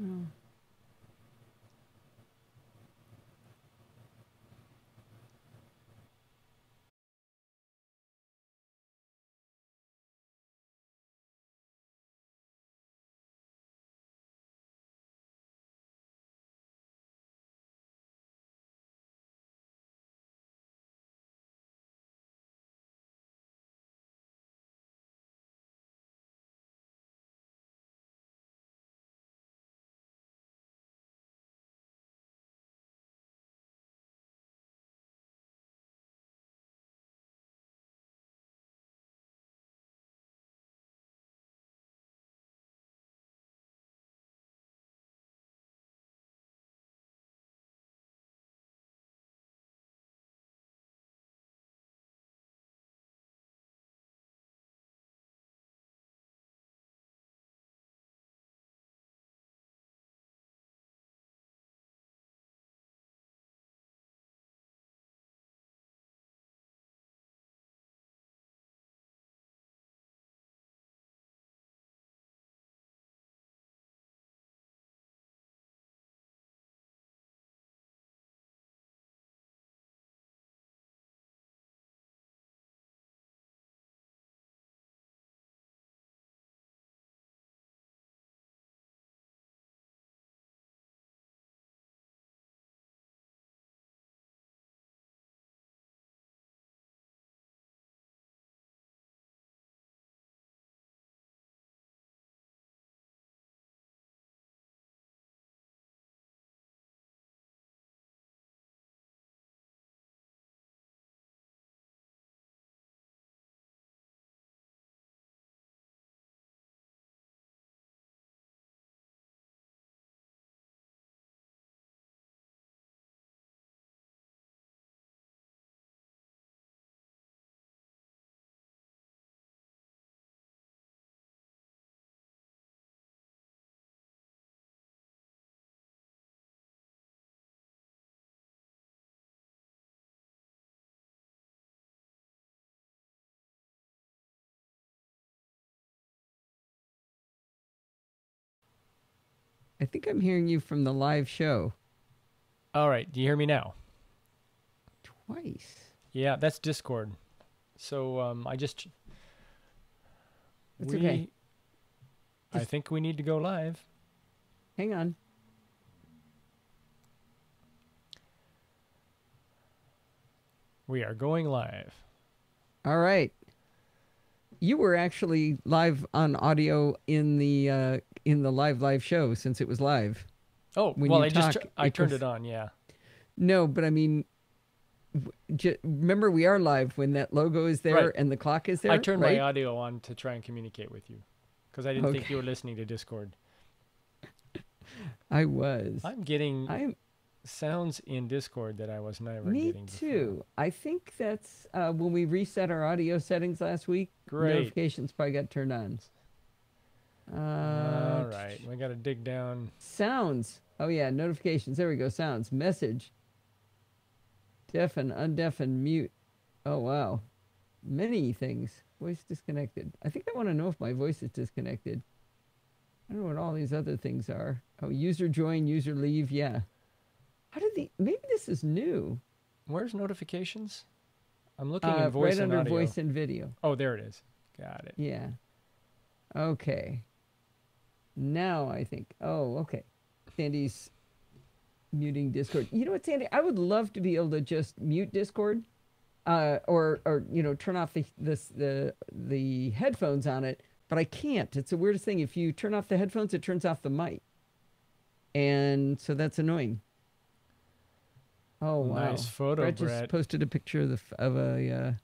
Oh. I think I'm hearing you from the live show. All right. Do you hear me now? Twice. Yeah, that's Discord. So I just... It's okay. I think we need to go live. Hang on. We are going live. All right. You were actually live on audio in the live show since it was live. Oh, When well, you I turned it on, yeah. No, but I mean, remember we are live when that logo is there Right. and the clock is there. I turned right? my audio on to try and communicate with you because I didn't think you were listening to Discord. I was. I'm getting sounds in Discord that I was never getting before. Me too. I think that's when we reset our audio settings last week. Great. Notifications probably got turned on. All right. We got to dig down. Sounds. Oh, yeah. Notifications. There we go. Sounds. Message. Deafen, undeafen, mute. Oh, wow. Many things. Voice disconnected. I think I want to know if my voice is disconnected. I don't know what all these other things are. Oh, user join, user leave. Yeah. How did maybe this is new. Where's notifications? I'm looking in voice right and under audio. voice and video. Oh, there it is. Got it. Yeah. Okay. Now I think. Oh, okay. Sandy's muting Discord. You know what, Sandy? I would love to be able to just mute Discord, or turn off the headphones on it, but I can't. It's the weirdest thing. If you turn off the headphones, it turns off the mic, and so that's annoying. Oh wow! Nice photo, Brett just posted a picture of a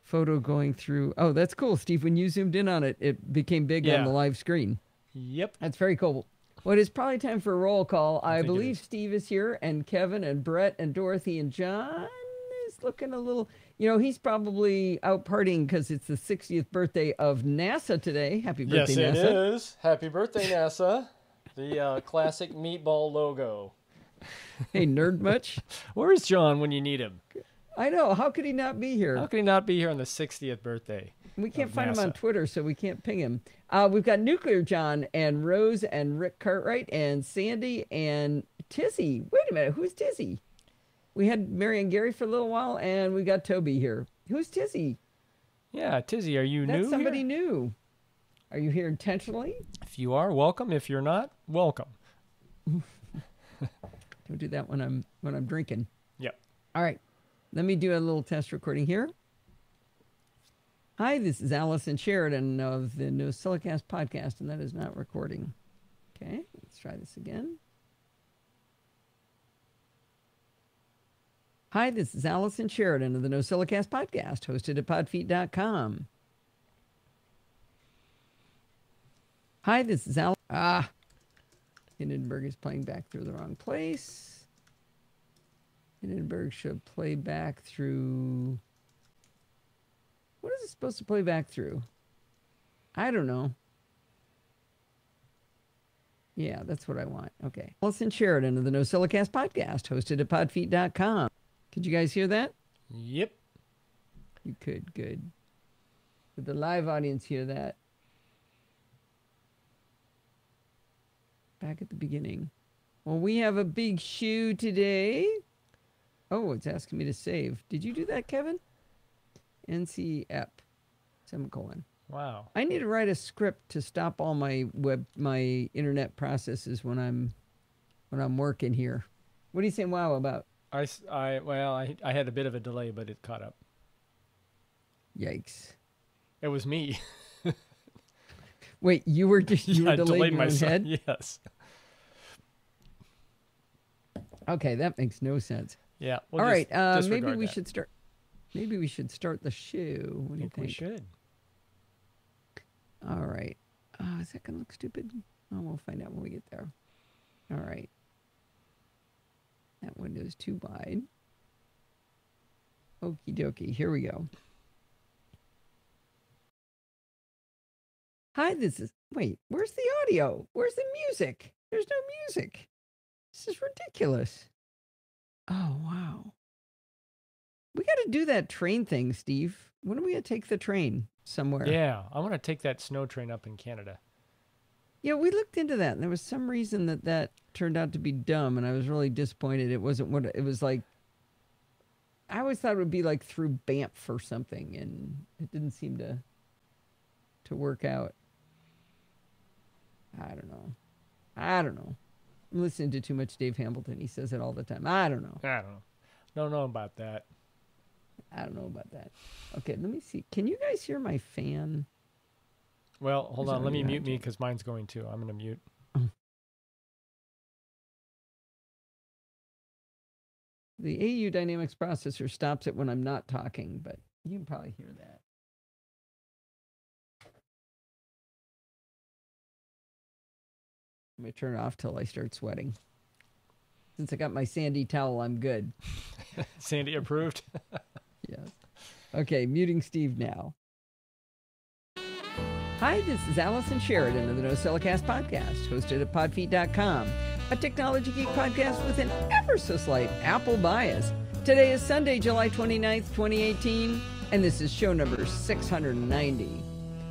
photo going through. Oh, that's cool, Steve. When you zoomed in on it, it became big on the live screen. Yep, that's very cool. Well, it is probably time for a roll call. I believe Steve is here, and Kevin, and Brett, and Dorothy, and John is looking a little. He's probably out partying because it's the 60th birthday of NASA today. Happy birthday, NASA! Yes, it is. Happy birthday, NASA! The classic meatball logo. Hey, nerd much? Where is John when you need him? I know. How could he not be here? How could he not be here on the 60th birthday? We can't of find him on NASA. Twitter, so we can't ping him. We've got Nuclear John and Rose and Rick Cartwright and Sandy and Tizzy. Wait a minute, who's Tizzy? We had Mary and Gary for a little while, and we got Toby here. Who's Tizzy? Yeah, Tizzy, are you That's new somebody here? new. Are you here intentionally? If you are, welcome. If you're not, welcome. Don't do that when I'm drinking. Yep. All right, let me do a little test recording here. Hi, this is Allison Sheridan of the NosillaCast podcast, and that is not recording. Okay, let's try this again. Hi, this is Allison Sheridan of the NosillaCast podcast, hosted at podfeet.com. Hi, this is Al. Hindenburg is playing back through the wrong place. Hindenburg should play back through. What is it supposed to play back through? I don't know. Yeah, that's what I want. Okay. Allison Sheridan of the NosillaCast podcast, hosted at podfeet.com. Could you guys hear that? Yep. You could. Good. Did the live audience hear that? Back at the beginning. Well, we have a big shoe today. Oh, it's asking me to save. Did you do that, Kevin? NCF, semicolon. Wow. I need to write a script to stop all my internet processes when I'm working here. What are you saying wow about? I had a bit of a delay, but it caught up. Yikes. It was me. Wait, you were delayed in your own myself. head? Yes. Okay, that makes no sense. Yeah. All right, maybe disregard we that. should start. Maybe we should start the show. What do you think? We should. All right. Is that going to look stupid? Oh, we'll find out when we get there. All right. That window's too wide. Okie dokie. Here we go. Hi, this is... Wait, where's the audio? Where's the music? There's no music. This is ridiculous. Oh, wow. We got to do that train thing, Steve. When are we going to take the train somewhere? Yeah, I want to take that snow train up in Canada. Yeah, we looked into that, and there was some reason that turned out to be dumb, and I was really disappointed. It wasn't what it was like. I always thought it would be like through Banff or something, and it didn't seem to work out. I don't know. I'm listening to too much Dave Hamilton. He says it all the time. I don't know. Don't know about that. I don't know about that. Okay, let me see. Can you guys hear my fan? Well, hold on. Let me mute me me because mine's going too. I'm going to mute. The AU Dynamics processor stops it when I'm not talking, but you can probably hear that. I'm going to turn it off till I start sweating. Since I got my sandy towel, I'm good. Sandy approved. Yes. Okay, muting Steve now. Hi, this is Allison Sheridan of the NosillaCast podcast, hosted at podfeet.com, a technology geek podcast with an ever so slight Apple bias. Today is Sunday, July 29th, 2018, and this is show number 690.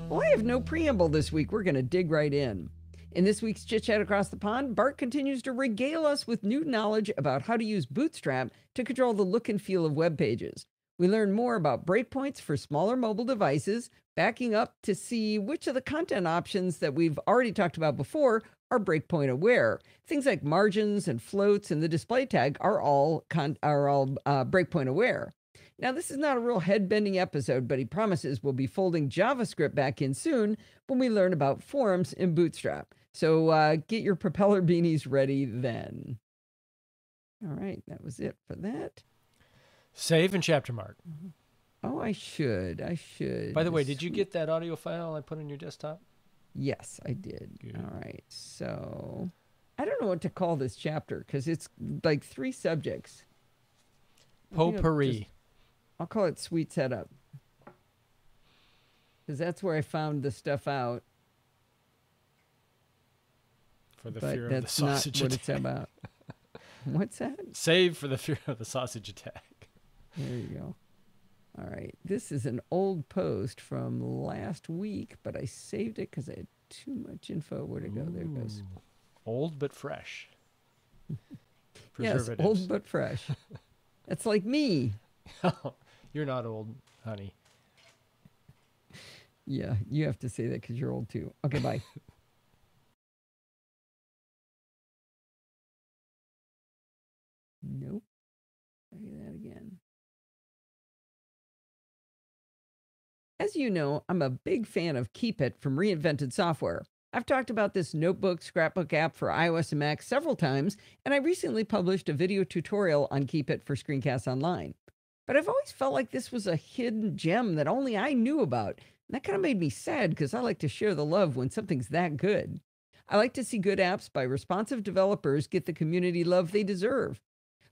Well, I have no preamble this week. We're going to dig right in. In this week's Chit Chat Across the Pond, Bart continues to regale us with new knowledge about how to use Bootstrap to control the look and feel of web pages. We learn more about breakpoints for smaller mobile devices, backing up to see which of the content options that we've already talked about before are breakpoint aware. Things like margins and floats and the display tag are all breakpoint aware. Now, this is not a real head-bending episode, but he promises we'll be folding JavaScript back in soon when we learn about forms in Bootstrap. So get your propeller beanies ready then. All right, that was it for that. Save and chapter mark. Oh, I should. By the way, did you get that audio file I put on your desktop? Yes, I did. Good. All right, so I don't know what to call this chapter because it's like 3 subjects. Potpourri. I'll call it Sweet Setup because that's where I found the stuff out. For the But fear of the that's not sausage what attack. it's about. What's that? Save for the fear of the sausage attack. There you go. All right. This is an old post from last week, but I saved it because I had too much info. Where'd it go? There it goes. Ooh. Old but fresh. Yes, Preservatives. old but fresh. That's like me. You're not old, honey. Yeah, you have to say that because you're old too. Okay, bye. Nope. Try that again. As you know, I'm a big fan of Keep It from Reinvented Software. I've talked about this notebook scrapbook app for iOS and Mac several times, and I recently published a video tutorial on Keep It for Screencasts Online. But I've always felt like this was a hidden gem that only I knew about. And that kind of made me sad because I like to share the love when something's that good. I like to see good apps by responsive developers get the community love they deserve.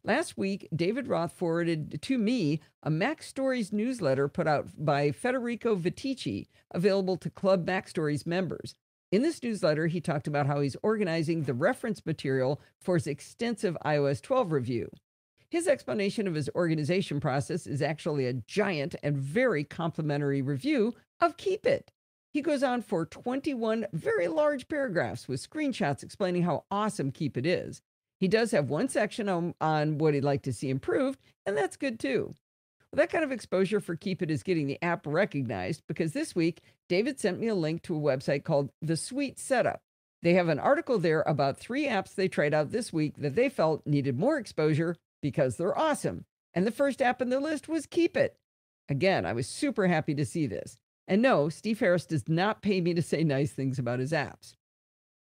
Last week, David Roth forwarded to me a Mac Stories newsletter put out by Federico Vitici, available to Club Mac Stories members. In this newsletter, he talked about how he's organizing the reference material for his extensive iOS 12 review. His explanation of his organization process is actually a giant and very complimentary review of Keep It. He goes on for 21 very large paragraphs with screenshots explaining how awesome Keep It is. He does have one section on what he'd like to see improved, and that's good too. Well, that kind of exposure for Keep It is getting the app recognized because this week, David sent me a link to a website called The Sweet Setup. They have an article there about 3 apps they tried out this week that they felt needed more exposure because they're awesome. And the first app in the list was Keep It. Again, I was super happy to see this. And no, Steve Harris does not pay me to say nice things about his apps.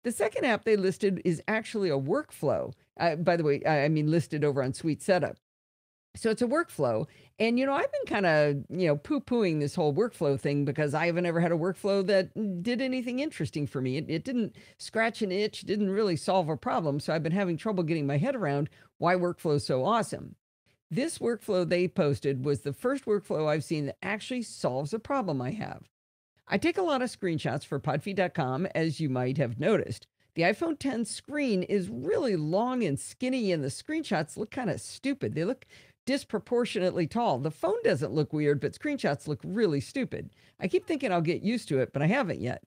The second app they listed is actually a workflow. By the way, I mean listed over on Sweet Setup. So it's a workflow. And, I've been kind of, poo-pooing this whole workflow thing because I haven't ever had a workflow that did anything interesting for me. It didn't scratch an itch, didn't really solve a problem. So I've been having trouble getting my head around why workflow is so awesome. This workflow they posted was the first workflow I've seen that actually solves a problem I have. I take a lot of screenshots for podfeed.com, as you might have noticed. The iPhone X screen is really long and skinny, and the screenshots look kind of stupid. They look disproportionately tall. The phone doesn't look weird, but screenshots look really stupid. I keep thinking I'll get used to it, but I haven't yet.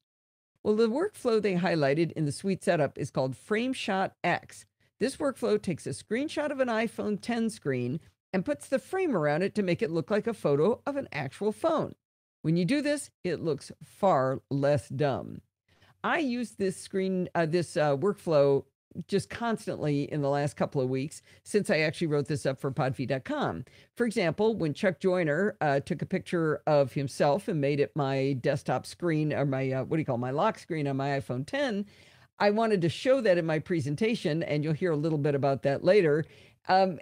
Well, the workflow they highlighted in the Sweet Setup is called FrameShot X. This workflow takes a screenshot of an iPhone X screen and puts the frame around it to make it look like a photo of an actual phone. When you do this, it looks far less dumb. I use this workflow just constantly in the last couple of weeks since I actually wrote this up for podfeed.com. For example, when Chuck Joyner took a picture of himself and made it my desktop screen, or my, my lock screen on my iPhone X, I wanted to show that in my presentation, and you'll hear a little bit about that later. And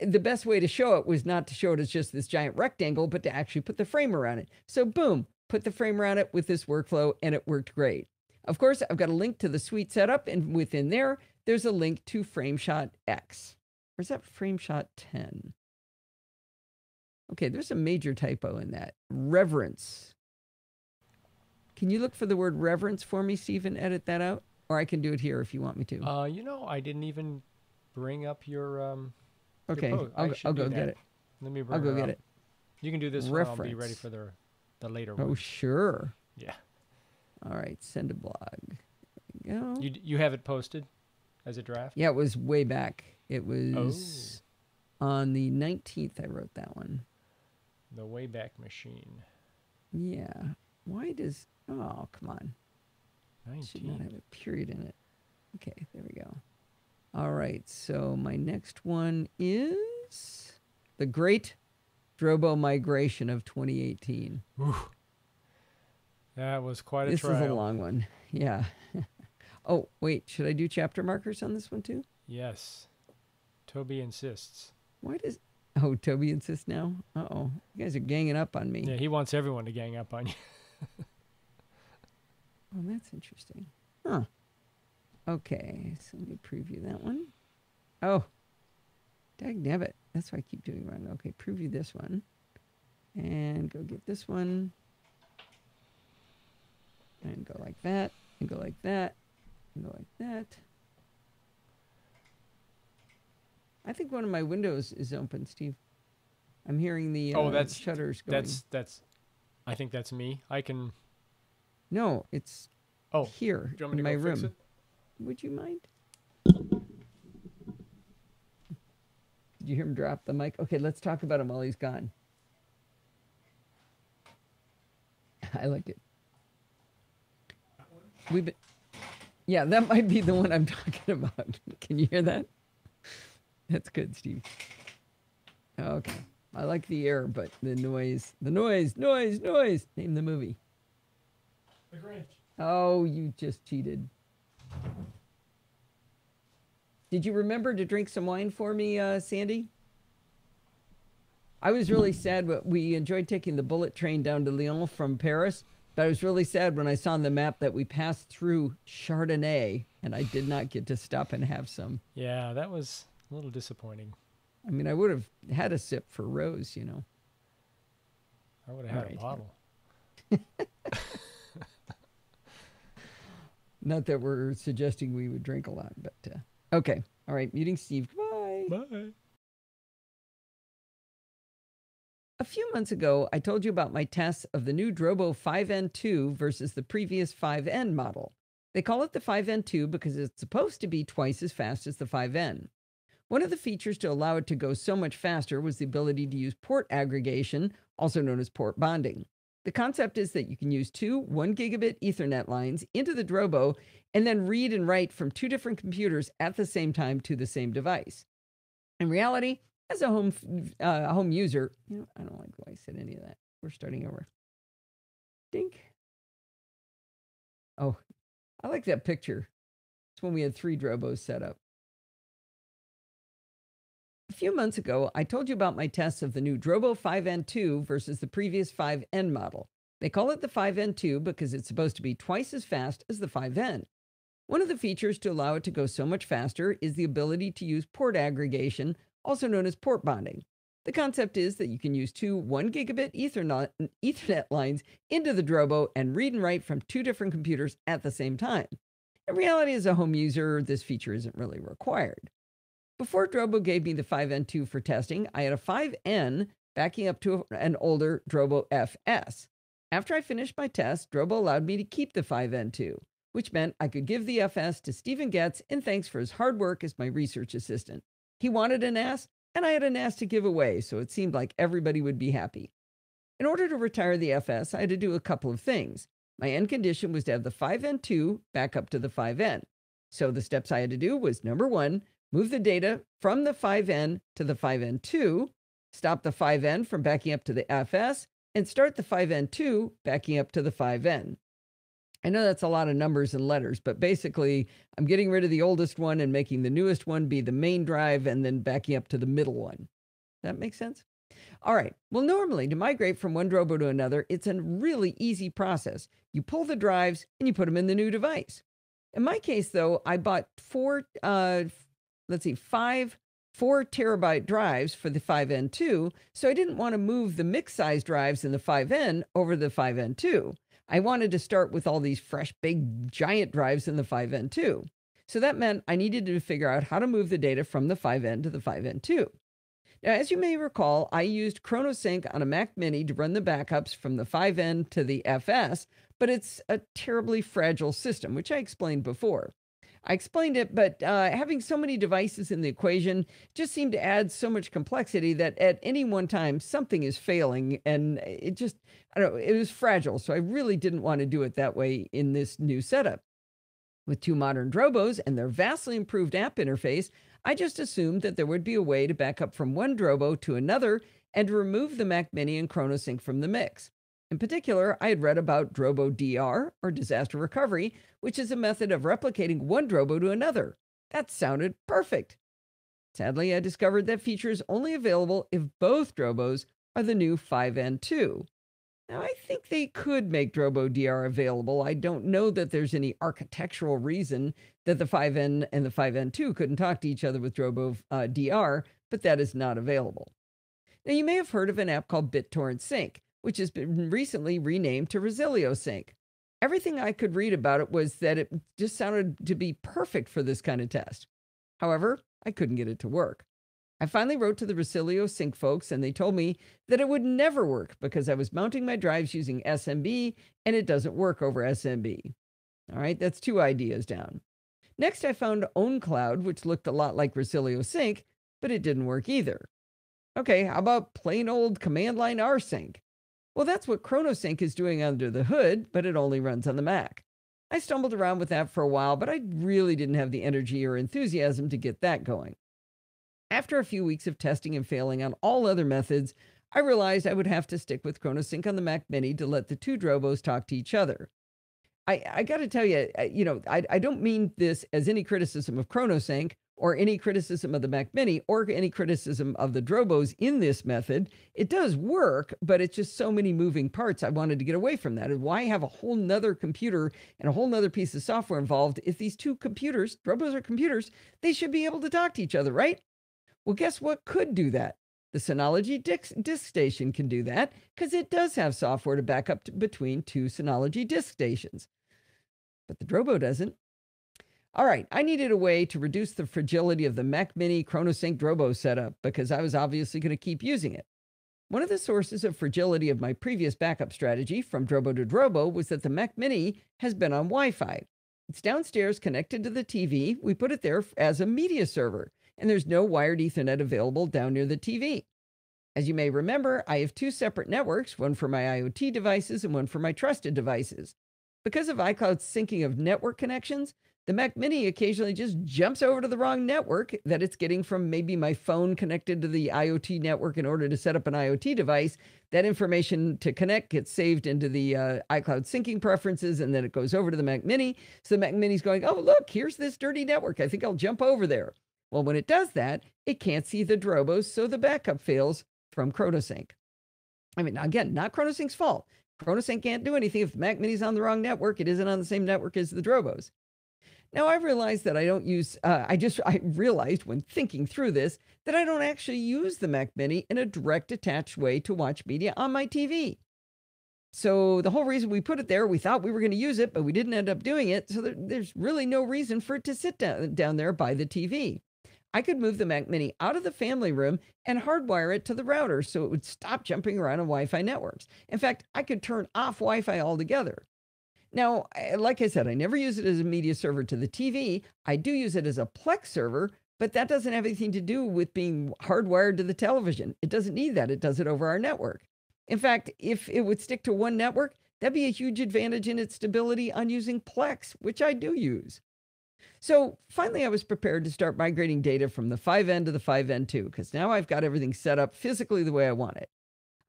the best way to show it was not to show it as just this giant rectangle, but to actually put the frame around it. So boom, put the frame around it with this workflow, and it worked great. Of course, I've got a link to the Sweet Setup, and within there, there's a link to FrameShot X. Or is that FrameShot 10? Okay, there's a major typo in that. Reverence. Can you look for the word reverence for me, Steve, and edit that out? Or I can do it here if you want me to. I didn't even bring up your okay, your I'll go get it. Let me bring I'll go get up. it. You can do this one. I'll be ready for the later one. Oh, sure. Yeah. All right, send a blog. There we go. You have it posted as a draft? Yeah, it was way back. It was on the 19th I wrote that one. The Wayback Machine. Yeah. Why does... Oh, come on. 19. Should not have a period in it. Okay, there we go. All right, so my next one is the Great Drobo Migration of 2018. Ooh. That was quite a trial. This is a long one. Yeah. Oh, wait, should I do chapter markers on this one too? Yes. Toby insists. Why does... Oh, Toby insists now? Uh-oh. You guys are ganging up on me. Yeah, he wants everyone to gang up on you. Oh, that's interesting. Huh. Okay, so let me preview that one. Oh, dagnabbit. That's why I keep doing wrong. Okay, preview this one. And go get this one. And go like that. And go like that. And go like that. I think one of my windows is open, Steve. I'm hearing the that's shutters going. that's. I think that's me. I can. No, it's Oh, here do you want me in to my go fix room. it? Would you mind? Did you hear him drop the mic? Okay, let's talk about him while he's gone. I liked it. We've been, yeah, that might be the one I'm talking about. Can you hear that? That's good, Steve. Okay. I like the air, but the noise. Name the movie. The Grinch. Oh, you just cheated. Did you remember to drink some wine for me, Sandy? I was really sad, but we enjoyed taking the bullet train down to Lyon from Paris. But I was really sad when I saw on the map that we passed through Chardonnay, and I did not get to stop and have some. Yeah, that was a little disappointing. I mean, I would have had a sip for Rose, you know. I would have had a bottle. Not that we're suggesting we would drink a lot, but okay. All right, muting Steve. Goodbye. Bye. A few months ago, I told you about my tests of the new Drobo 5N2 versus the previous 5N model. They call it the 5N2 because it's supposed to be twice as fast as the 5N. One of the features to allow it to go so much faster was the ability to use port aggregation, also known as port bonding. The concept is that you can use two 1 gigabit Ethernet lines into the Drobo and then read and write from two different computers at the same time to the same device. In reality, as a home user, you know, I don't like why I said any of that. We're starting over. Dink. Oh, I like that picture. It's when we had 3 Drobos set up. A few months ago, I told you about my tests of the new Drobo 5N2 versus the previous 5N model. They call it the 5N2 because it's supposed to be twice as fast as the 5N. One of the features to allow it to go so much faster is the ability to use port aggregation, also known as port bonding. The concept is that you can use two 1 gigabit Ethernet lines into the Drobo and read and write from two different computers at the same time. In reality, as a home user, this feature isn't really required. Before Drobo gave me the 5N2 for testing, I had a 5N backing up to an older Drobo FS. After I finished my test, Drobo allowed me to keep the 5N2, which meant I could give the FS to Stephen Getz in thanks for his hard work as my research assistant. He wanted a NAS, and I had a NAS to give away, so it seemed like everybody would be happy. In order to retire the FS, I had to do a couple of things. My end condition was to have the 5N2 back up to the 5N. So the steps I had to do was, number 1, move the data from the 5N to the 5N2, stop the 5N from backing up to the FS, and start the 5N2 backing up to the 5N. I know that's a lot of numbers and letters, but basically I'm getting rid of the oldest one and making the newest one be the main drive and then backing up to the middle one. That makes sense? All right. Well, normally to migrate from one Drobo to another, it's a really easy process. You pull the drives and you put them in the new device. In my case, though, I bought 5 4-terabyte drives for the 5N2, so I didn't want to move the mixed size drives in the 5N over the 5N2. I wanted to start with all these fresh, big, giant drives in the 5N2. So that meant I needed to figure out how to move the data from the 5N to the 5N2. Now, as you may recall, I used ChronoSync on a Mac Mini to run the backups from the 5N to the FS, but it's a terribly fragile system, which I explained before. I explained it, but having so many devices in the equation just seemed to add so much complexity that at any one time something is failing, and it just, I don't know, it was fragile. So I really didn't want to do it that way in this new setup. With 2 modern Drobos and their vastly improved app interface, I just assumed that there would be a way to back up from one Drobo to another and to remove the Mac Mini and ChronoSync from the mix. In particular, I had read about Drobo DR, or disaster recovery, which is a method of replicating one Drobo to another. That sounded perfect. Sadly, I discovered that feature is only available if both Drobos are the new 5N2. Now, I think they could make Drobo DR available. I don't know that there's any architectural reason that the 5N and the 5N2 couldn't talk to each other with Drobo DR, but that is not available. Now, you may have heard of an app called Bittorrent Sync, which has been recently renamed to NosillaCast. Everything I could read about it was that it just sounded to be perfect for this kind of test. However, I couldn't get it to work. I finally wrote to the NosillaCast folks, and they told me that it would never work because I was mounting my drives using SMB, and it doesn't work over SMB. All right, that's 2 ideas down. Next, I found OwnCloud, which looked a lot like NosillaCast, but it didn't work either. Okay, how about plain old command line rsync? Well, that's what ChronoSync is doing under the hood, but it only runs on the Mac. I stumbled around with that for a while, but I really didn't have the energy or enthusiasm to get that going. After a few weeks of testing and failing on all other methods, I realized I would have to stick with ChronoSync on the Mac Mini to let the 2 Drobos talk to each other. I got to tell you, I don't mean this as any criticism of ChronoSync or any criticism of the Mac Mini or any criticism of the Drobos in this method. It does work, but it's just so many moving parts. I wanted to get away from that. And why have a whole nother computer and a whole nother piece of software involved if these 2 computers, Drobos are computers, they should be able to talk to each other, right? Well, guess what could do that? The Synology disk station can do that because it does have software to back up between 2 Synology disk stations. But the Drobo doesn't. All right, I needed a way to reduce the fragility of the Mac Mini ChronoSync Drobo setup because I was obviously going to keep using it. One of the sources of fragility of my previous backup strategy from Drobo to Drobo was that the Mac Mini has been on Wi-Fi. It's downstairs connected to the TV. We put it there as a media server, and there's no wired Ethernet available down near the TV. As you may remember, I have 2 separate networks, one for my IoT devices and one for my trusted devices. Because of iCloud's syncing of network connections, the Mac Mini occasionally just jumps over to the wrong network that it's getting from maybe my phone connected to the IoT network in order to set up an IoT device. That information to connect gets saved into the iCloud syncing preferences, and then it goes over to the Mac Mini. So the Mac Mini's going, oh, look, here's this dirty network. I think I'll jump over there. Well, when it does that, it can't see the Drobos, so the backup fails from ChronoSync. I mean, again, not ChronoSync's fault. ChronoSync can't do anything if the Mac Mini's on the wrong network. It isn't on the same network as the Drobos. Now, I realized that I don't use, I realized when thinking through this that I don't actually use the Mac Mini in a direct attached way to watch media on my TV. So the whole reason we put it there, we thought we were going to use it, but we didn't end up doing it. So there's really no reason for it to sit down there by the TV. I could move the Mac Mini out of the family room and hardwire it to the router so it would stop jumping around on Wi-Fi networks. In fact, I could turn off Wi-Fi altogether. Now, like I said, I never use it as a media server to the TV. I do use it as a Plex server, but that doesn't have anything to do with being hardwired to the television. It doesn't need that. It does it over our network. In fact, if it would stick to one network, that'd be a huge advantage in its stability on using Plex, which I do use. So finally, I was prepared to start migrating data from the 5N to the 5N2, because now I've got everything set up physically the way I want it.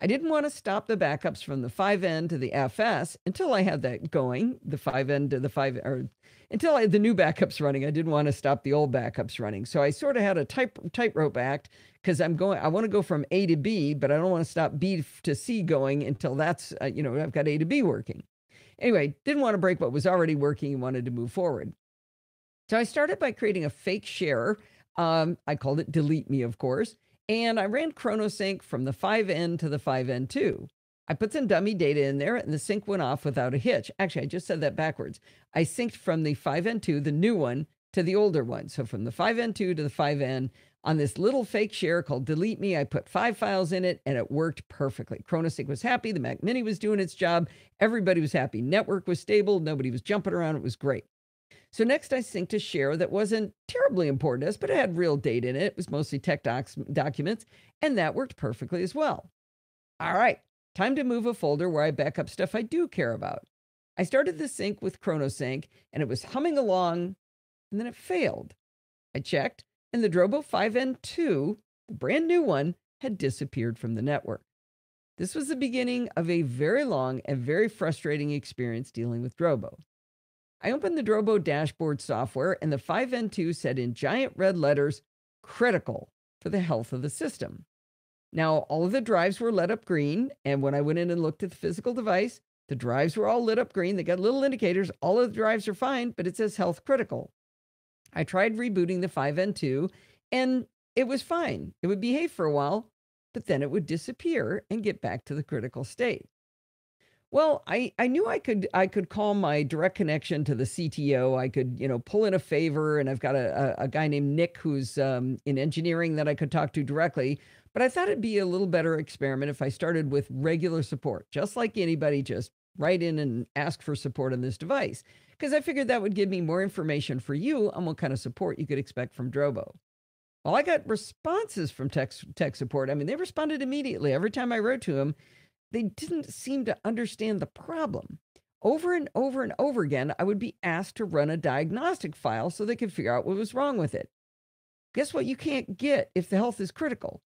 I didn't want to stop the backups from the 5N to the FS until I had that going, the 5N to the 5, or until I had the new backups running. I didn't want to stop the old backups running. So I sort of had a tightrope act because I want to go from A to B, but I don't want to stop B to C going until that's, I've got A to B working. Anyway, didn't want to break what was already working and wanted to move forward. So I started by creating a fake share. I called it Delete Me, of course. And I ran ChronoSync from the 5N to the 5N2. I put some dummy data in there and the sync went off without a hitch. Actually, I just said that backwards. I synced from the 5N2, the new one, to the older one. So from the 5N2 to the 5N on this little fake share called Delete Me, I put 5 files in it and it worked perfectly. ChronoSync was happy. The Mac Mini was doing its job. Everybody was happy. Network was stable. Nobody was jumping around. It was great. So next I synced a share that wasn't terribly important to us, but it had real data in it. It was mostly tech documents, and that worked perfectly as well. All right, time to move a folder where I back up stuff I do care about. I started the sync with ChronoSync, and it was humming along, and then it failed. I checked, and the Drobo 5N2, the brand new one, had disappeared from the network. This was the beginning of a very long and very frustrating experience dealing with Drobo. I opened the Drobo dashboard software, and the 5N2 said in giant red letters, critical for the health of the system. Now, all of the drives were lit up green, and when I went in and looked at the physical device, the drives were all lit up green. They got little indicators. All of the drives are fine, but it says health critical. I tried rebooting the 5N2, and it was fine. It would behave for a while, but then it would disappear and get back to the critical state. Well, I knew I could call my direct connection to the CTO. I could, pull in a favor, and I've got a guy named Nick who's in engineering that I could talk to directly. But I thought it'd be a little better experiment if I started with regular support, just like anybody, just write in and ask for support on this device. Because I figured that would give me more information for you on what kind of support you could expect from Drobo. Well, I got responses from tech support. I mean, they responded immediately. Every time I wrote to them, they didn't seem to understand the problem. Over and over and over again, I would be asked to run a diagnostic file so they could figure out what was wrong with it. Guess what you can't get if the health is critical?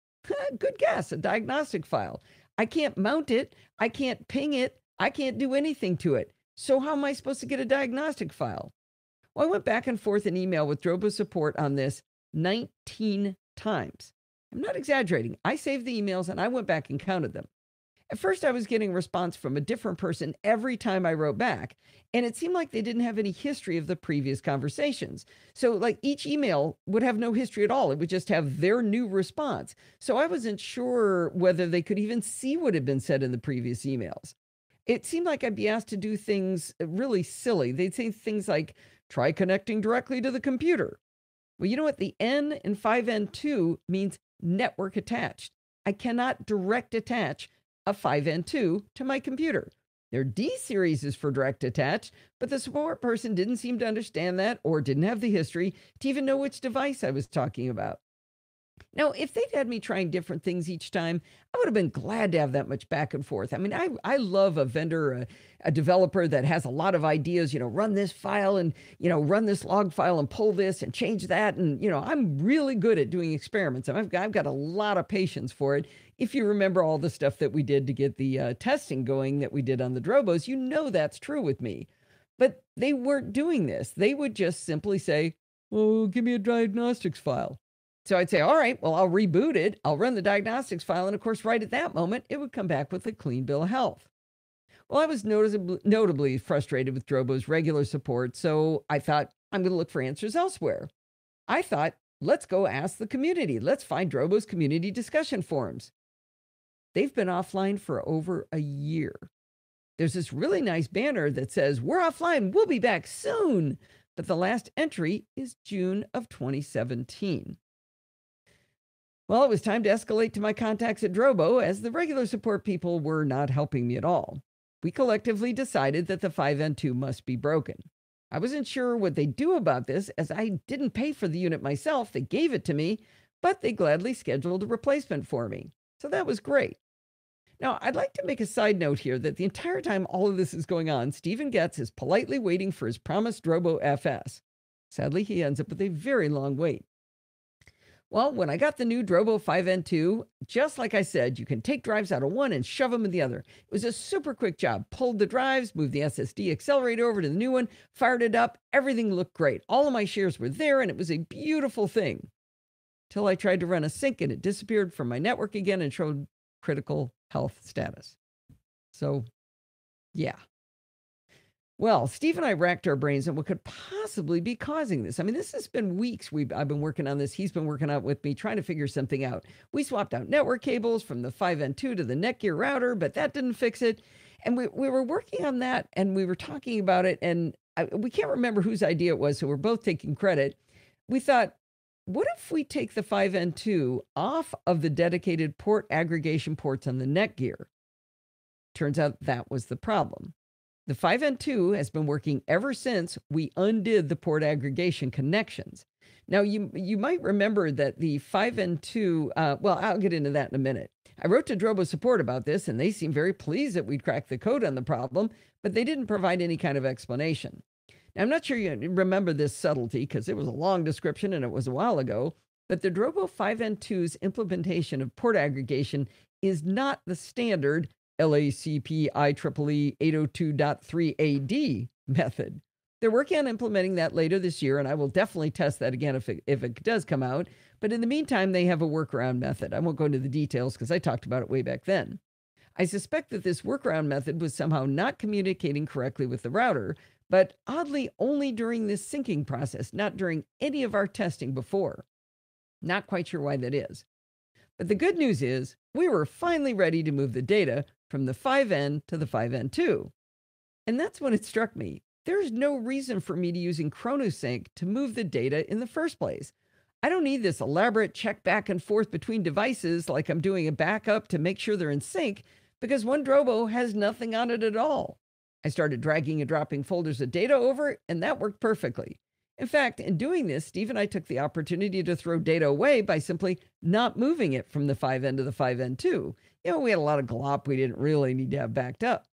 Good guess, a diagnostic file. I can't mount it. I can't ping it. I can't do anything to it. So how am I supposed to get a diagnostic file? Well, I went back and forth in email with Drobo support on this 19 times. I'm not exaggerating. I saved the emails and I went back and counted them. At first, I was getting a response from a different person every time I wrote back, and it seemed like they didn't have any history of the previous conversations. So, like, each email would have no history at all. It would just have their new response. So I wasn't sure whether they could even see what had been said in the previous emails. It seemed like I'd be asked to do things really silly. They'd say things like, try connecting directly to the computer. Well, you know what? The N in 5N2 means network attached. I cannot direct attach a 5N2 to my computer. Their D series is for direct attach, but the support person didn't seem to understand that or didn't have the history to even know which device I was talking about. Now, if they'd had me trying different things each time, I would have been glad to have that much back and forth. I mean, I love a vendor, a developer that has a lot of ideas, run this file and, run this log file and pull this and change that. And, I'm really good at doing experiments. I've got a lot of patience for it. If you remember all the stuff that we did to get the testing going that we did on the Drobos, that's true with me. But they weren't doing this. They would just simply say, well, give me a diagnostics file. So I'd say, all right, well, I'll reboot it. I'll run the diagnostics file. And of course, right at that moment, it would come back with a clean bill of health. Well, I was notably frustrated with Drobo's regular support. So I thought, I'm going to look for answers elsewhere. I thought, let's go ask the community. Let's find Drobo's community discussion forums. They've been offline for over a year. There's this really nice banner that says, we're offline. We'll be back soon. But the last entry is June of 2017. Well, it was time to escalate to my contacts at Drobo, as the regular support people were not helping me at all. We collectively decided that the 5N2 must be broken. I wasn't sure what they'd do about this, as I didn't pay for the unit myself. They gave it to me, but they gladly scheduled a replacement for me. So that was great. Now, I'd like to make a side note here that the entire time all of this is going on, Stephen Getz is politely waiting for his promised Drobo FS. Sadly, he ends up with a very long wait. Well, when I got the new Drobo 5N2, just like I said, you can take drives out of one and shove them in the other. It was a super quick job. Pulled the drives, moved the SSD accelerator over to the new one, fired it up. Everything looked great. All of my shares were there, and it was a beautiful thing. Till I tried to run a sync, and it disappeared from my network again and showed critical health status. So, yeah. Well, Steve and I racked our brains on what could possibly be causing this. I mean, this has been weeks I've been working on this. He's been working out with me, trying to figure something out. We swapped out network cables from the 5N2 to the Netgear router, but that didn't fix it. And we were working on that, and we were talking about it, and we can't remember whose idea it was, so we're both taking credit. We thought, what if we take the 5N2 off of the dedicated port aggregation ports on the Netgear? Turns out that was the problem. The 5N2 has been working ever since we undid the port aggregation connections. Now, you might remember that the 5N2, well, I'll get into that in a minute. I wrote to Drobo support about this, and they seemed very pleased that we'd cracked the code on the problem, but they didn't provide any kind of explanation. Now, I'm not sure you remember this subtlety because it was a long description and it was a while ago, but the Drobo 5N2's implementation of port aggregation is not the standard LACP IEEE 802.3AD method. They're working on implementing that later this year, and I will definitely test that again if it does come out. But in the meantime, they have a workaround method. I won't go into the details because I talked about it way back then. I suspect that this workaround method was somehow not communicating correctly with the router, but oddly only during this syncing process, not during any of our testing before. Not quite sure why that is. But the good news is we were finally ready to move the data from the 5N to the 5N2. And that's when it struck me. There's no reason for me to using ChronoSync to move the data in the first place. I don't need this elaborate check back and forth between devices like I'm doing a backup to make sure they're in sync, because One Drobo has nothing on it at all. I started dragging and dropping folders of data over, and that worked perfectly. In fact, in doing this, Steve and I took the opportunity to throw data away by simply not moving it from the 5N to the 5N2. We had a lot of glop we didn't really need to have backed up.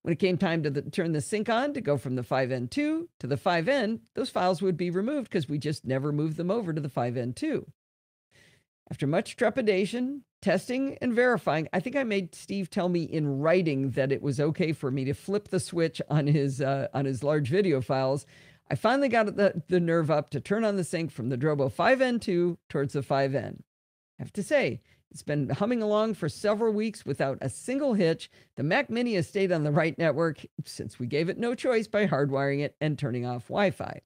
When it came time to turn the sync on to go from the 5N2 to the 5N, those files would be removed because we just never moved them over to the 5N2. After much trepidation, testing, and verifying, I think I made Steve tell me in writing that it was okay for me to flip the switch on his large video files. I finally got the nerve up to turn on the sync from the Drobo 5N2 towards the 5N. I have to say, it's been humming along for several weeks without a single hitch. The Mac Mini has stayed on the right network since we gave it no choice by hardwiring it and turning off Wi-Fi.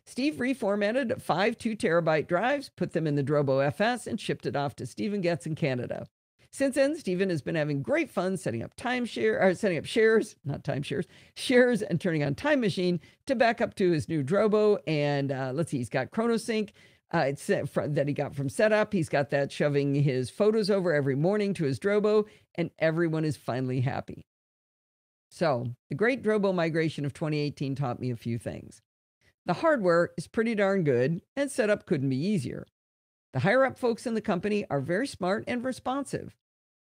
Steve reformatted 5 2-terabyte drives, put them in the Drobo FS, and shipped it off to Stephen Getz in Canada. Since then, Stephen has been having great fun setting up shares, and turning on Time Machine to back up to his new Drobo. And let's see, he's got ChronoSync. That he got from setup. He's got that shoving his photos over every morning to his Drobo, and everyone is finally happy. So the great Drobo migration of 2018 taught me a few things. The hardware is pretty darn good, and setup couldn't be easier. The higher up folks in the company are very smart and responsive.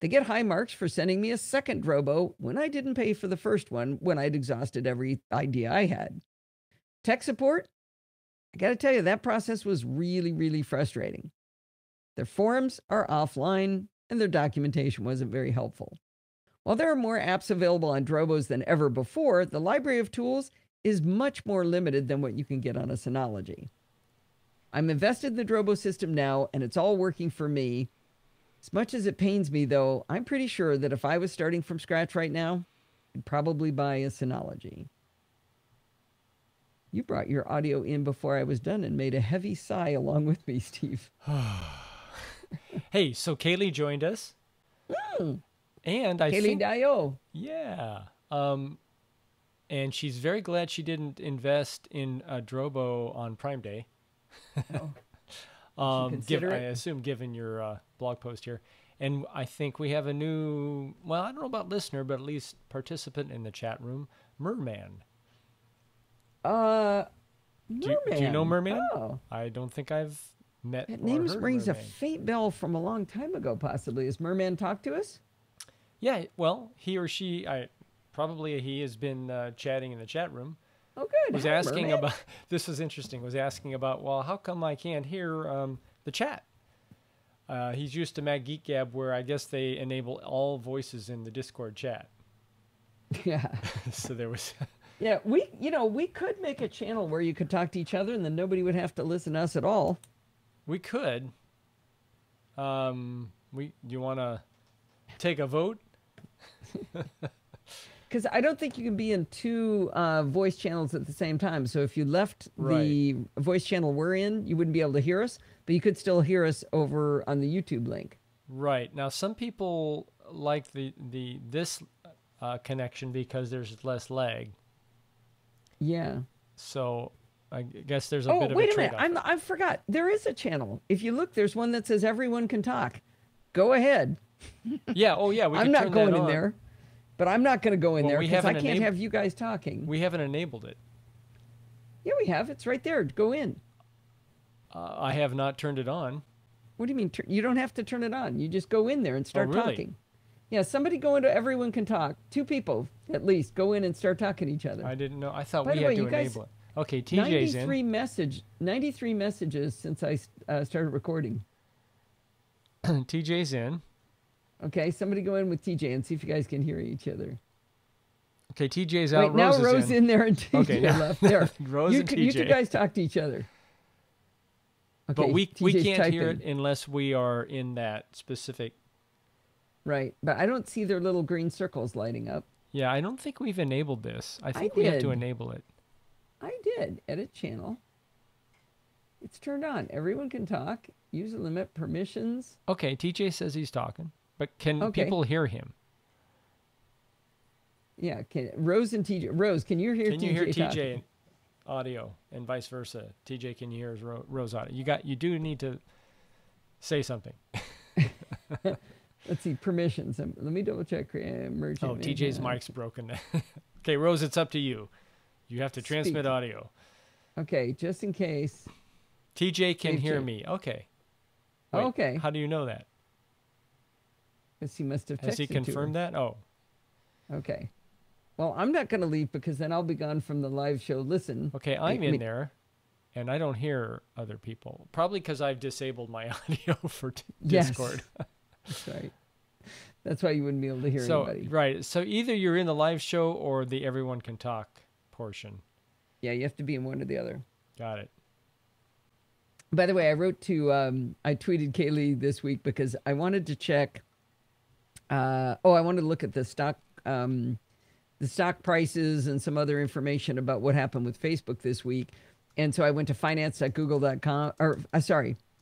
They get high marks for sending me a second Drobo when I didn't pay for the first one when I'd exhausted every idea I had. Tech support? I got to tell you, that process was really, really frustrating. Their forums are offline, and their documentation wasn't very helpful. While there are more apps available on Drobos than ever before, the library of tools is much more limited than what you can get on a Synology. I'm invested in the Drobo system now, and it's all working for me. As much as it pains me, though, I'm pretty sure that if I was starting from scratch right now, I'd probably buy a Synology. You brought your audio in before I was done and made a heavy sigh along with me, Steve. Hey, so Kaylee joined us. And I Kaylee think... Dio. Yeah. And she's very glad she didn't invest in a Drobo on Prime Day. I assume given your blog post here. And I think we have a new, well, I don't know about listener, but at least participant in the chat room, Merman. Merman. Do you know Merman? Oh. I don't think I've met That or name heard rings a Merman. faint bell from a long time ago, possibly. Has Merman talked to us? Yeah, well, he or she, probably he has been chatting in the chat room. Oh, good. Was Hi, asking Merman. about, this was interesting, was asking about, well, how come I can't hear the chat? He's used to Mac Geek Gab, where I guess they enable all voices in the Discord chat. Yeah. So there was... Yeah, we could make a channel where you could talk to each other and then nobody would have to listen to us at all. We could. You want to take a vote? Because I don't think you can be in two voice channels at the same time. So if you left the voice channel we're in, you wouldn't be able to hear us, but you could still hear us over on the YouTube link. Right. Now, some people like this connection because there's less lag. Yeah. So I guess there's a bit of a trade-off. Oh, wait a minute. I forgot. There is a channel. If you look, there's one that says everyone can talk. Go ahead. Yeah. Oh, yeah. I'm not going in there, but I'm not going to go in there because I can't have you guys talking. We haven't enabled it. Yeah, we have. It's right there. Go in. I have not turned it on. What do you mean? You don't have to turn it on. You just go in there and start really? talking. Yeah, somebody go into everyone can talk. 2 people, at least, go in and start talking to each other. I didn't know. I thought By we the had way, to you guys, enable it. Okay, TJ's 93 messages since I started recording. TJ's in. Okay, somebody go in with TJ and see if you guys can hear each other. Okay, TJ's out. Wait, now Rose in there and TJ left. There. Rose and TJ. You two guys talk to each other. Okay, but we can't typing. hear it unless we are in that specific... Right, but I don't see their little green circles lighting up. Yeah, I don't think we've enabled this. I think we have to enable it. I did. Edit channel. It's turned on. Everyone can talk. User limit permissions. Okay, TJ says he's talking, but can people hear him? Yeah, Rose and TJ. Rose, can you hear Can TJ you hear TJ talking? audio and vice versa? TJ, can you hear his Rose audio? You do need to say something. Let's see, permissions. Let me double check. Merchant. Oh, TJ's mic's broken. Okay, Rose, it's up to you. You have to transmit Speak. audio. Okay, just in case. TJ can Save hear change. me. Okay. Oh, Wait, okay. how do you know that? Guess he must have texted Has he confirmed that? Oh, Okay. Well, I'm not going to leave because then I'll be gone from the live show. Listen. okay. I'm in there, and I don't hear other people. Probably because I've disabled my audio for Yes. Discord. That's right. That's why you wouldn't be able to hear So anybody. right. So either you're in the live show or the everyone can talk portion. Yeah, you have to be in one or the other. Got it. By the way, I tweeted Kaylee this week because I wanted to check. I wanted to look at the stock prices and some other information about what happened with Facebook this week. And so I went to finance.google.com, I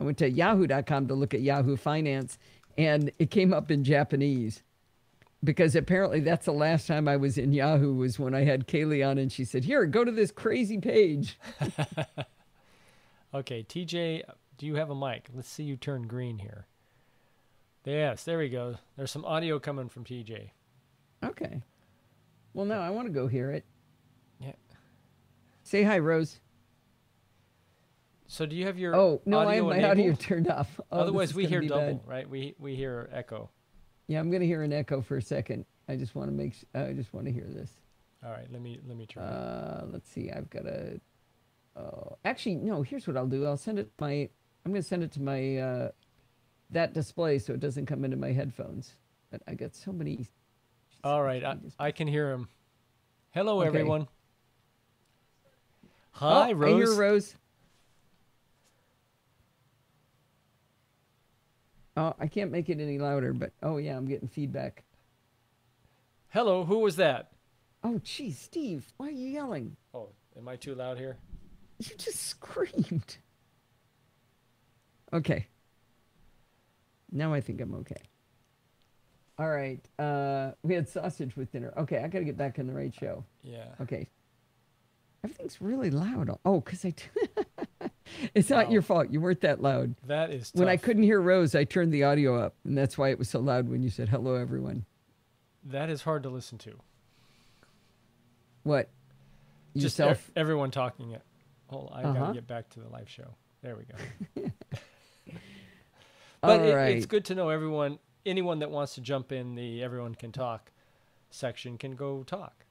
went to yahoo.com to look at Yahoo Finance, and it came up in Japanese because apparently that's the last time I was in Yahoo was when I had Kaylee on and she said, here, go to this crazy page. Okay, TJ, do you have a mic? Let's see you turn green here. Yes, there we go. There's some audio coming from TJ. Okay. Well, no, I want to go hear it. Yeah. Say hi, Rose. So do you have your Oh, no, I have audio my enabled? audio turned off. Oh, Otherwise, this is we gonna hear be double, bad. right? We hear echo. Yeah, I'm going to hear an echo for a second. I just want to I just want to hear this. All right, let me turn it. Let's see. I've got a. Actually, no. Here's what I'll do. I'm going to send it to my that display so it doesn't come into my headphones. But I got so many. All right, I can hear him. Hello, Okay. everyone. Hi, Rose. I hear Rose. Oh, I can't make it any louder, but oh yeah, I'm getting feedback. Hello, who was that? Oh, geez, Steve, why are you yelling? Oh, am I too loud here? You just screamed. Okay. Now I think I'm okay. All right. We had sausage with dinner. Okay, I got to get back in the right show. Yeah. Okay. Everything's really loud. Oh, because it's not Wow. your fault. You weren't that loud. That is tough. When I couldn't hear Rose, I turned the audio up, and that's why it was so loud when you said hello, everyone. That is hard to listen to. What? Just Yourself? everyone talking it. Hold on, I Uh-huh. gotta get back to the live show. There we go. All But right. it's good to know anyone that wants to jump in the everyone can talk section can go talk.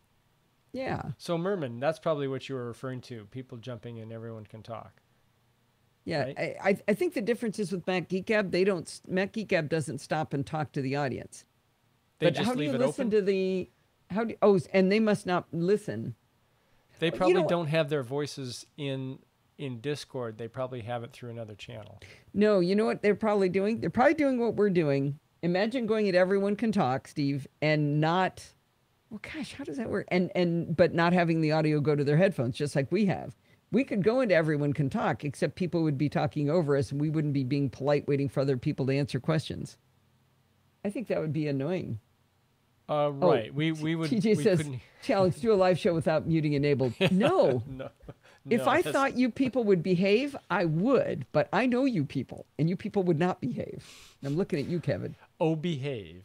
Yeah. So Merman, that's probably what you were referring to. People jumping in, everyone can talk. Yeah, Right? I think the difference is with Mac Geek Gab, Mac Geek Gab doesn't stop and talk to the audience. They But just how do leave you it listen open. to the? And they must not listen. They Well, you probably know what? don't have their voices in Discord. They probably have it through another channel. No, you know what they're probably doing? They're probably doing what we're doing. Imagine going at Everyone Can Talk, Steve, and not. Well, gosh, how does that work? But not having the audio go to their headphones, just like we have. We could go into Everyone Can Talk, except people would be talking over us, and we wouldn't be being polite, waiting for other people to answer questions. I think that would be annoying. Right. We would. TJ we says, couldn't. challenge, do a live show without muting enabled. No. No. If no, I that's- thought you people would behave, I would. But I know you people, and you people would not behave. I'm looking at you, Kevin. Oh, behave.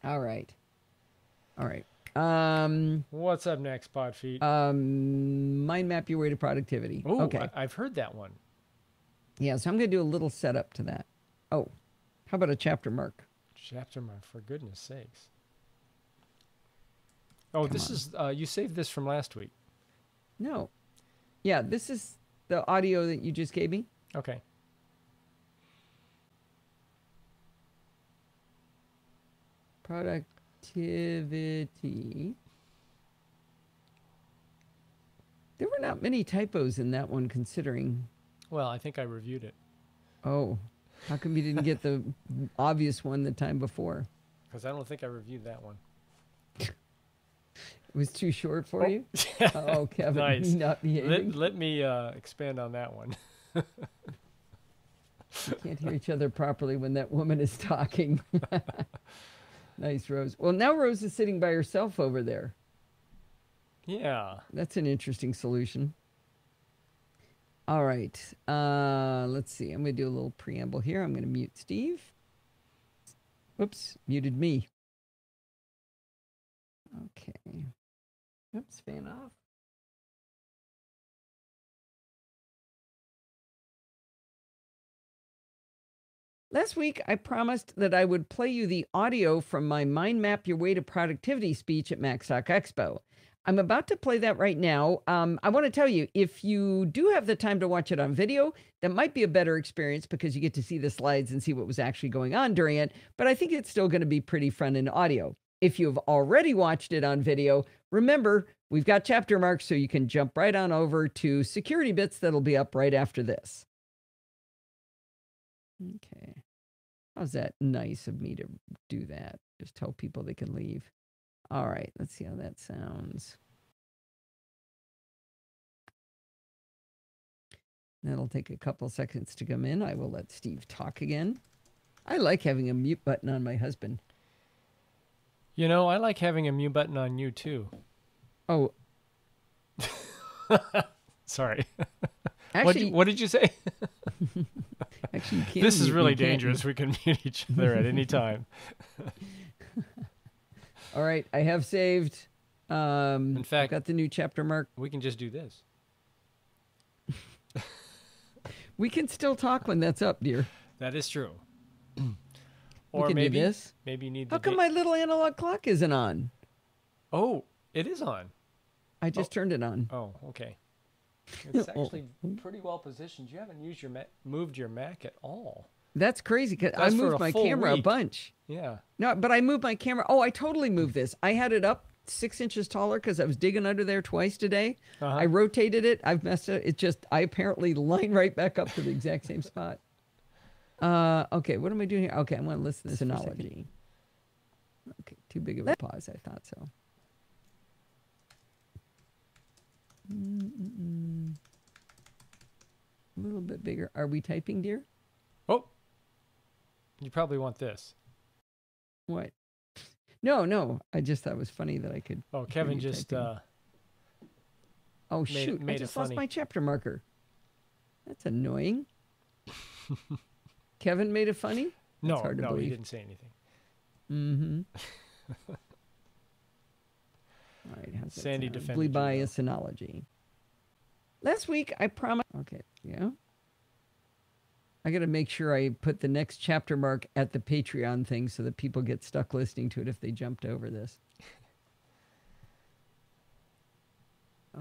All right. All right. What's up next, Podfeet? Mind map your way to productivity. Oh, Okay. I've heard that one. Yeah, so I'm going to do a little setup to that. Oh, how about a chapter mark? Chapter mark, for goodness sakes. Oh, Come this is you saved this from last week. No. Yeah, this is the audio that you just gave me. Okay. Productivity. There were not many typos in that one, considering. Well, I think I reviewed it Oh, how come you didn't get the obvious one the time before? because I don't think I reviewed that one. It was too short for you? Oh, Kevin, Nice. not behaving. Let me expand on that one. We can't hear each other properly when that woman is talking. Nice, Rose. Well, now Rose is sitting by herself over there. Yeah. That's an interesting solution. All right. Let's see. I'm going to do a little preamble here. I'm going to mute Steve. Whoops, muted me. Okay. Oops, fan off. Last week, I promised that I would play you the audio from my Mind Map Your Way to Productivity speech at Macstock Expo. I'm about to play that right now. I want to tell you, if you do have the time to watch it on video, that might be a better experience because you get to see the slides and see what was actually going on during it. But I think it's still going to be pretty fun in audio. If you've already watched it on video, remember, we've got chapter marks, so you can jump right on over to security bits that'll be up right after this. Okay. How's that nice of me to do that? Just tell people they can leave. All right, let's see how that sounds. That'll take a couple seconds to come in. I will let Steve talk again. I like having a mute button on my husband. You know, I like having a mute button on you, too. Oh. Sorry. Actually, what did you say? Actually, you can't. This is really dangerous. We can mute each other at any time. All right, I have saved. In fact, I've got the new chapter mark. We can just do this. We can still talk when that's up, dear. That is true. Or maybe do this. Maybe you need. How come my little analog clock isn't on? Oh, it is on. I just turned it on. Oh, okay. It's actually pretty well positioned. You haven't moved your Mac at all. That's crazy because I moved my camera a bunch. Yeah. No, but I moved my camera. Oh, I totally moved this. I had it up 6 inches taller because I was digging under there twice today. I rotated it. I've messed it. It just, I apparently line right back up to the exact same spot. Okay, what am I doing here? Okay, I'm going to listen to this analogy. Okay, too big of a pause. I thought so. A little bit bigger. Are we typing, dear? Oh, you probably want this. What? No. I just thought it was funny that I could. Oh, Kevin just. Oh shoot! I just lost my chapter marker. That's annoying. Kevin made it funny? No, he didn't say anything. Mm-hmm. All right, how's that Sandy sound? defended bias analogy. Last week, I promised... Okay, yeah. I got to make sure I put the next chapter mark at the Patreon thing so that people get stuck listening to it if they jumped over this.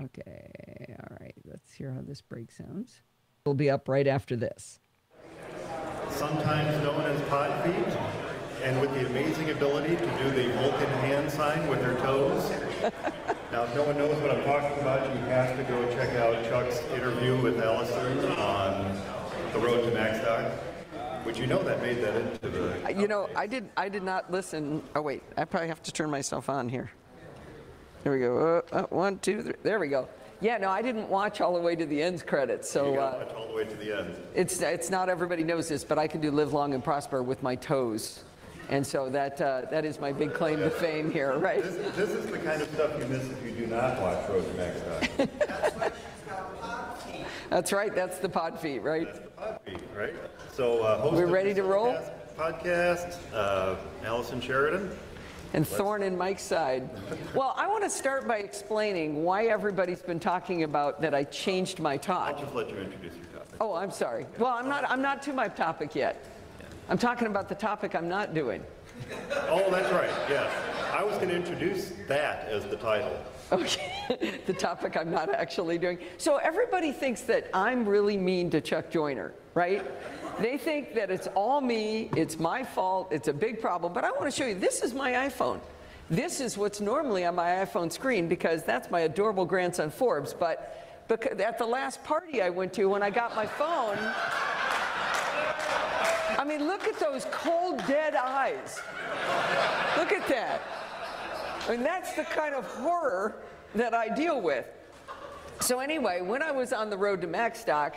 Okay, all right. Let's hear how this break sounds. It'll be up right after this. Sometimes known as pod feet, and with the amazing ability to do the Vulcan hand sign with their toes. Now, if no one knows what I'm talking about, you have to go check out Chuck's interview with Allison on the road to Macstock. Would you know that made that into the... You know, I did not listen. Oh, wait. I probably have to turn myself on here. There we go. 1, 2, 3. There we go. Yeah, no, I didn't watch all the way to the end credits. So you got watch all the way to the end. It's not everybody knows this, but I can do Live Long and Prosper with my toes. And so that is my big claim to fame here, right? This is the kind of stuff you miss if you do not watch Road to Macstock. That's right. That's the pod feet, right? That's the pod feet, right? So host we're of ready to roll. Podcast, Allison Sheridan. And Thorn in Mike's side. Well, I want to start by explaining why everybody's been talking about that I changed my talk. I'll just let you introduce your topic. Oh, I'm sorry. Well, I'm not to my topic yet. I'm talking about the topic I'm not doing. Oh, that's right. Yes. I was going to introduce that as the title. Okay. The topic I'm not actually doing. So everybody thinks that I'm really mean to Chuck Joyner, right? They think that it's all me, it's my fault, it's a big problem. But I want to show you, this is my iPhone. This is what's normally on my iPhone screen because that's my adorable grandson Forbes. But at the last party I went to, when I got my phone, I mean, look at those cold, dead eyes. Look at that. I mean, that's the kind of horror that I deal with. So anyway, when I was on the road to Macstock,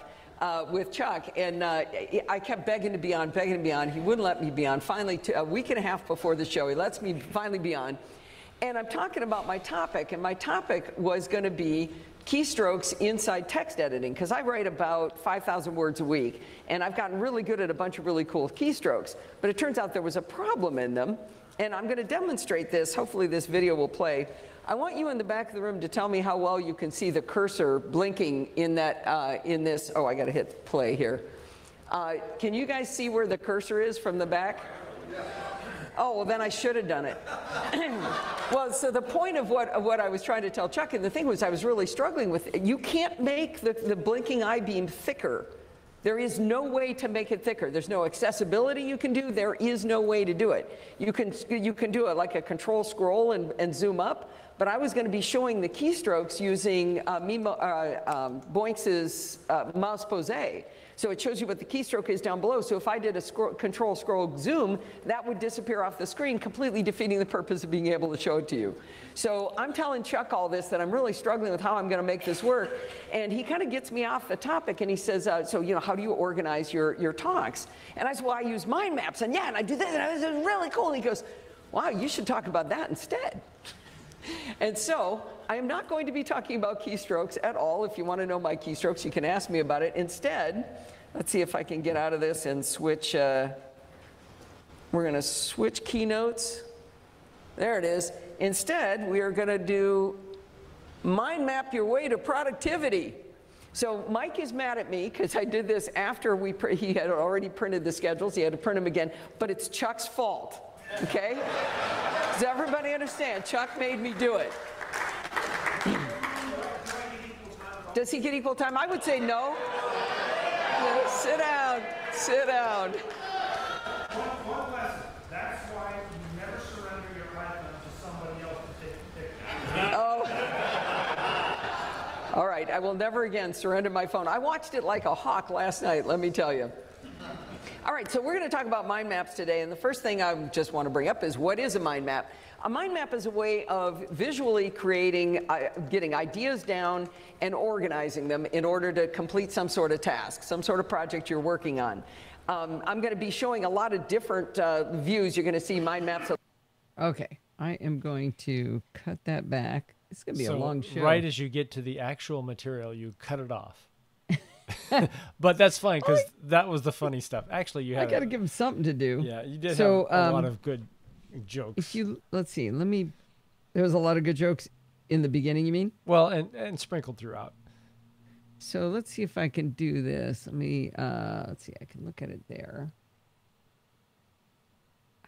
with Chuck, and I kept begging to be on, begging to be on. He wouldn't let me be on. Finally, a week and a half before the show, he lets me finally be on. And I'm talking about my topic, and my topic was going to be keystrokes inside text editing, because I write about 5,000 words a week, and I've gotten really good at a bunch of really cool keystrokes. But it turns out there was a problem in them, and I'm going to demonstrate this. Hopefully this video will play. I want you in the back of the room to tell me how well you can see the cursor blinking in that in this. Oh, I got to hit play here. Can you guys see where the cursor is from the back? Oh, well, then I should have done it. Well, so the point of what I was trying to tell Chuck, and the thing was I was really struggling with, you can't make the blinking I-beam thicker. There is no way to make it thicker. There's no accessibility you can do. There is no way to do it. You can do it like a control scroll and zoom up, but I was going to be showing the keystrokes using Boinx's mouse pose. So it shows you what the keystroke is down below. So if I did a control scroll zoom, that would disappear off the screen, completely defeating the purpose of being able to show it to you. So I'm telling Chuck all this, that I'm really struggling with how I'm going to make this work. And he kind of gets me off the topic, and he says, so, you know, how do you organize your talks? And I said, well, I use mind maps. And yeah, and I do this, and it was really cool. And he goes, wow, you should talk about that instead. And so I am not going to be talking about keystrokes at all. If you want to know my keystrokes, you can ask me about it. Instead, let's see if I can get out of this and switch. We're going to switch keynotes. There it is. Instead, we are going to do mind map your way to productivity. So Mike is mad at me because I did this after he had already printed the schedules. He had to print them again. But it's Chuck's fault. Okay? Does everybody understand? Chuck made me do it. Does he get equal time? I would say no. Sit down. Sit down. One lesson. That's why you never surrender your iPhone to somebody else to take the picture. Oh. All right. I will never again surrender my phone. I watched it like a hawk last night, let me tell you. All right, so we're going to talk about mind maps today, and the first thing I just want to bring up is, what is a mind map? A mind map is a way of visually creating, getting ideas down and organizing them in order to complete some sort of task, some sort of project you're working on. I'm going to be showing a lot of different views. You're going to see mind maps. Okay, I am going to cut that back. It's going to be a long show. Right as you get to the actual material, you cut it off. But that's fine, because that was the funny stuff. Actually, you had. I got to give him something to do. Yeah, you did have a lot of good jokes. If you let's see, there was a lot of good jokes in the beginning. You mean? Well, and sprinkled throughout. So let's see if I can do this. Let me let's see. I can look at it there.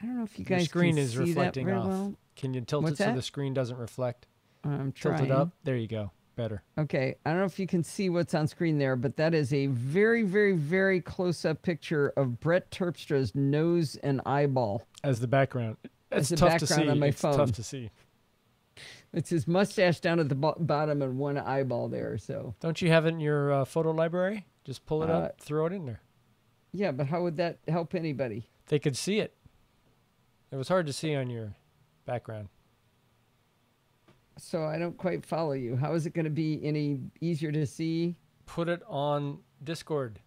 I don't know if you guys. Your screen can is see reflecting that very off. well. Can you tilt What's it so that? the screen doesn't reflect? I'm Tilt trying. it up. There you go. Better. Okay, I don't know if you can see what's on screen there, but that is a very, very, very close-up picture of Brett Terpstra's nose and eyeball. As the background. It's the tough to background see. on my It's phone. tough to see. It's his mustache down at the bottom and one eyeball there. So. Don't you have it in your photo library? Just pull it up, throw it in there. Yeah, but how would that help anybody? They could see it. It was hard to see on your background. So I don't quite follow you. How is it going to be any easier to see? Put it on Discord.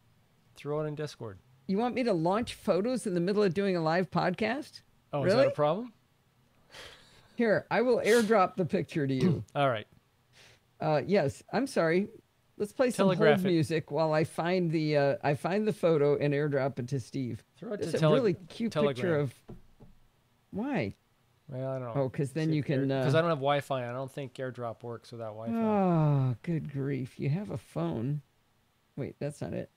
Throw it in Discord. You want me to launch photos in the middle of doing a live podcast? Oh, really? Is that a problem? Here, I will airdrop the picture to you. All right. Yes, I'm sorry. Let's play some hold music while I find the photo and airdrop it to Steve. Throw it It's to a really cute picture of. Why? Well, I don't know. Oh, because then you can. Because I don't have Wi-Fi. I don't think AirDrop works without Wi-Fi. Oh, good grief! You have a phone. Wait, that's not it.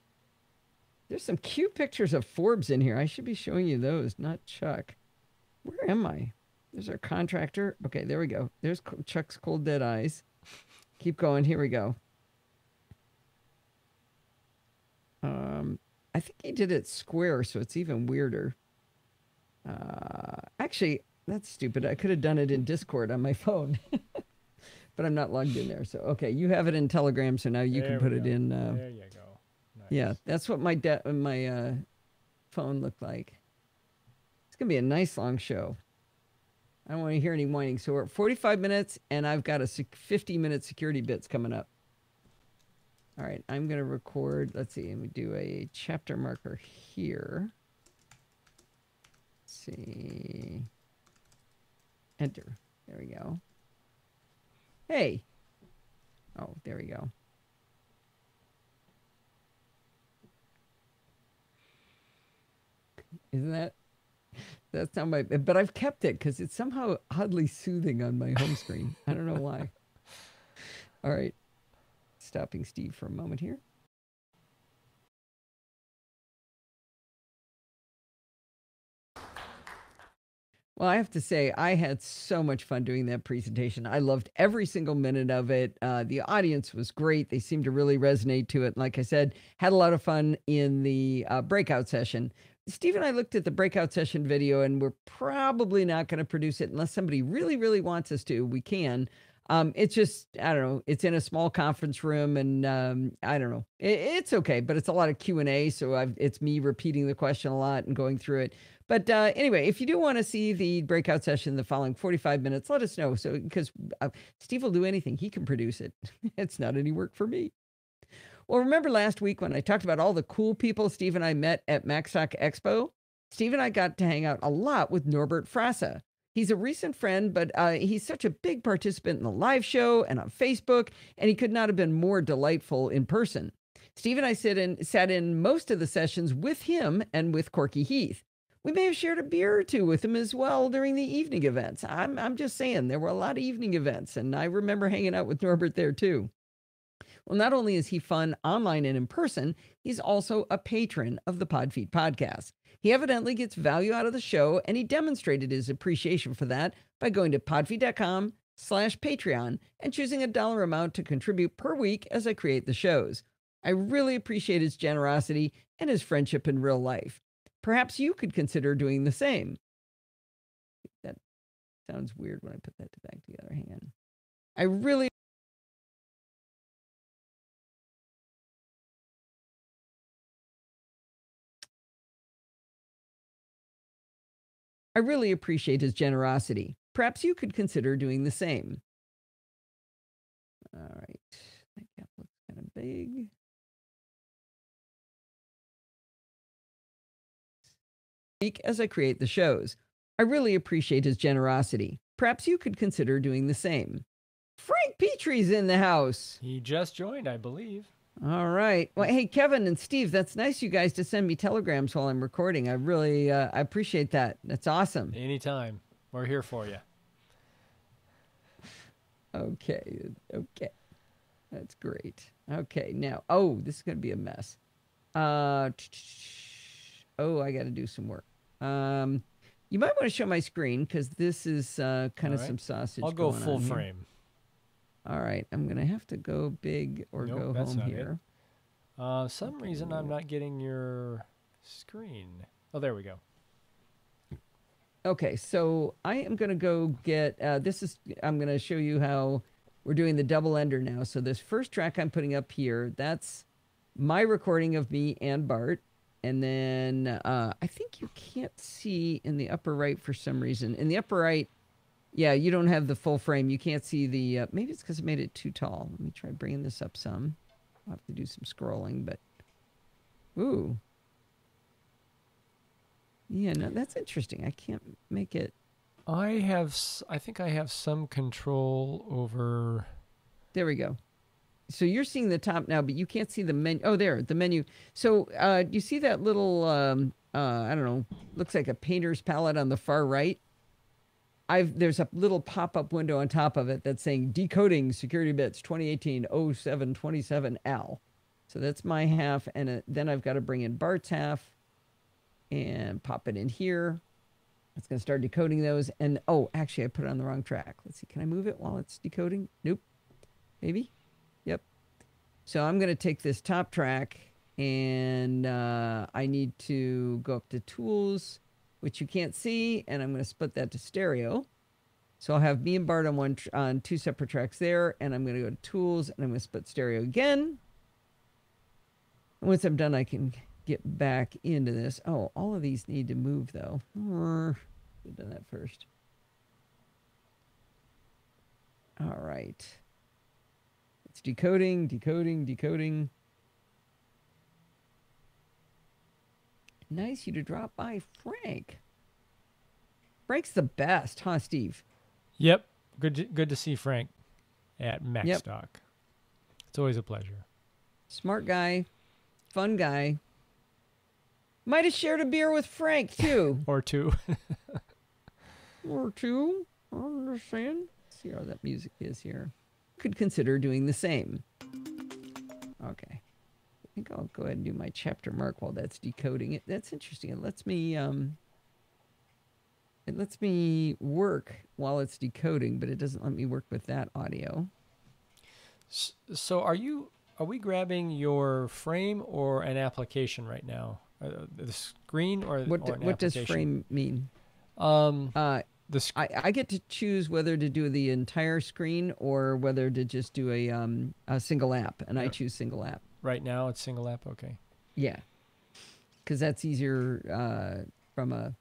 There's some cute pictures of Forbes in here. I should be showing you those, not Chuck. Where am I? There's our contractor. Okay, there we go. There's Chuck's cold dead eyes. Keep going. Here we go. I think he did it square, so it's even weirder. Actually, that's stupid. I could have done it in Discord on my phone, but I'm not logged in there. So, okay, you have it in Telegram, so now you can put it in. There you go. Nice. Yeah, that's what my phone looked like. It's gonna be a nice long show. I don't want to hear any whining. So we're at 45 minutes, and I've got a 50-minute security bits coming up. All right, I'm going to record. Let's see. Let me do a chapter marker here. Let's see. Enter. There we go. Hey. Oh, there we go. Isn't that? That's not my. But I've kept it because it's somehow oddly soothing on my home screen. I don't know why. All right. Stopping Steve for a moment here. Well, I have to say, I had so much fun doing that presentation. I loved every single minute of it. The audience was great. They seemed to really resonate to it. Like I said, had a lot of fun in the breakout session. Steve and I looked at the breakout session video, and we're probably not going to produce it unless somebody really, really wants us to. We can. It's just, I don't know. It's in a small conference room, and I don't know. It's okay, but it's a lot of Q&A, so it's me repeating the question a lot and going through it. But anyway, if you do want to see the breakout session the following 45 minutes, let us know. So because Steve will do anything. He can produce it. It's not any work for me. Well, remember last week when I talked about all the cool people Steve and I met at Macstock Expo? Steve and I got to hang out a lot with Norbert Frassa. He's a recent friend, but he's such a big participant in the live show and on Facebook, and he could not have been more delightful in person. Steve and I sat in most of the sessions with him and with Corky Heath. We may have shared a beer or two with him as well during the evening events. I'm just saying, there were a lot of evening events, and I remember hanging out with Norbert there too. Well, not only is he fun online and in person, he's also a patron of the Podfeet podcast. He evidently gets value out of the show, and he demonstrated his appreciation for that by going to podfeet.com/Patreon and choosing a dollar amount to contribute per week as I create the shows. I really appreciate his generosity and his friendship in real life. Perhaps you could consider doing the same. That sounds weird when I put that back together. Hang on. I really appreciate his generosity. Perhaps you could consider doing the same. All right. That gap looks kind of big. As I create the shows. I really appreciate his generosity. Perhaps you could consider doing the same. Frank Petrie's in the house. He just joined, I believe. All right. Well, hey, Kevin and Steve, that's nice you guys to send me telegrams while I'm recording. I really I appreciate that. That's awesome. Anytime. We're here for you. Okay. That's great. Okay, now, this is going to be a mess. I got to do some work. You might want to show my screen because this is kind of some sausage. I'll go going full on here. frame. All right, I'm going to have to go big or Nope, go that's home not here. Some reason I'm not getting your screen. Oh, there we go. Okay, so I am going to go get, I'm going to show you how we're doing the double ender now. So this first track I'm putting up here, that's my recording of me and Bart. And then I think you can't see in the upper right for some reason. In the upper right, yeah, you don't have the full frame. You can't see the, maybe it's because I made it too tall. Let me try bringing this up some. I'll have to do some scrolling, but, ooh. Yeah, no, that's interesting. I can't make it. I think I have some control over. There we go. So you're seeing the top now, but you can't see the menu. Oh, there, the menu. So you see that little, I don't know, looks like a painter's palette on the far right? There's a little pop-up window on top of it that's saying decoding security bits 2018-0727L. So that's my half, and then I've got to bring in Bart's half and pop it in here. It's going to start decoding those. And, actually, I put it on the wrong track. Let's see. Can I move it while it's decoding? Nope. Maybe? Yep. So I'm going to take this top track, and I need to go up to Tools, which you can't see, and I'm going to split that to stereo. So I'll have me and Bart on two separate tracks there, and I'm going to go to Tools, and I'm going to split stereo again. And once I'm done, I can get back into this. Oh, all of these need to move, though. Should have done that first. All right. It's decoding, decoding, decoding. Nice you to drop by, Frank. Frank's the best, huh, Steve? Yep. Good to see Frank at MacStock. It's always a pleasure. Smart guy, fun guy. Might have shared a beer with Frank, too. Or two. Or two. I understand. Let's see how that music is here. Could consider doing the same. Okay. I think I'll go ahead and do my chapter mark while that's decoding it. That's interesting. It lets me work while it's decoding, but it doesn't let me work with that audio. So are we grabbing your frame or an application right now? The screen or What an what does application? frame mean? The I get to choose whether to do the entire screen or whether to just do a single app, and I choose single app. right now it's single app. Okay. Yeah, because that's easier from a,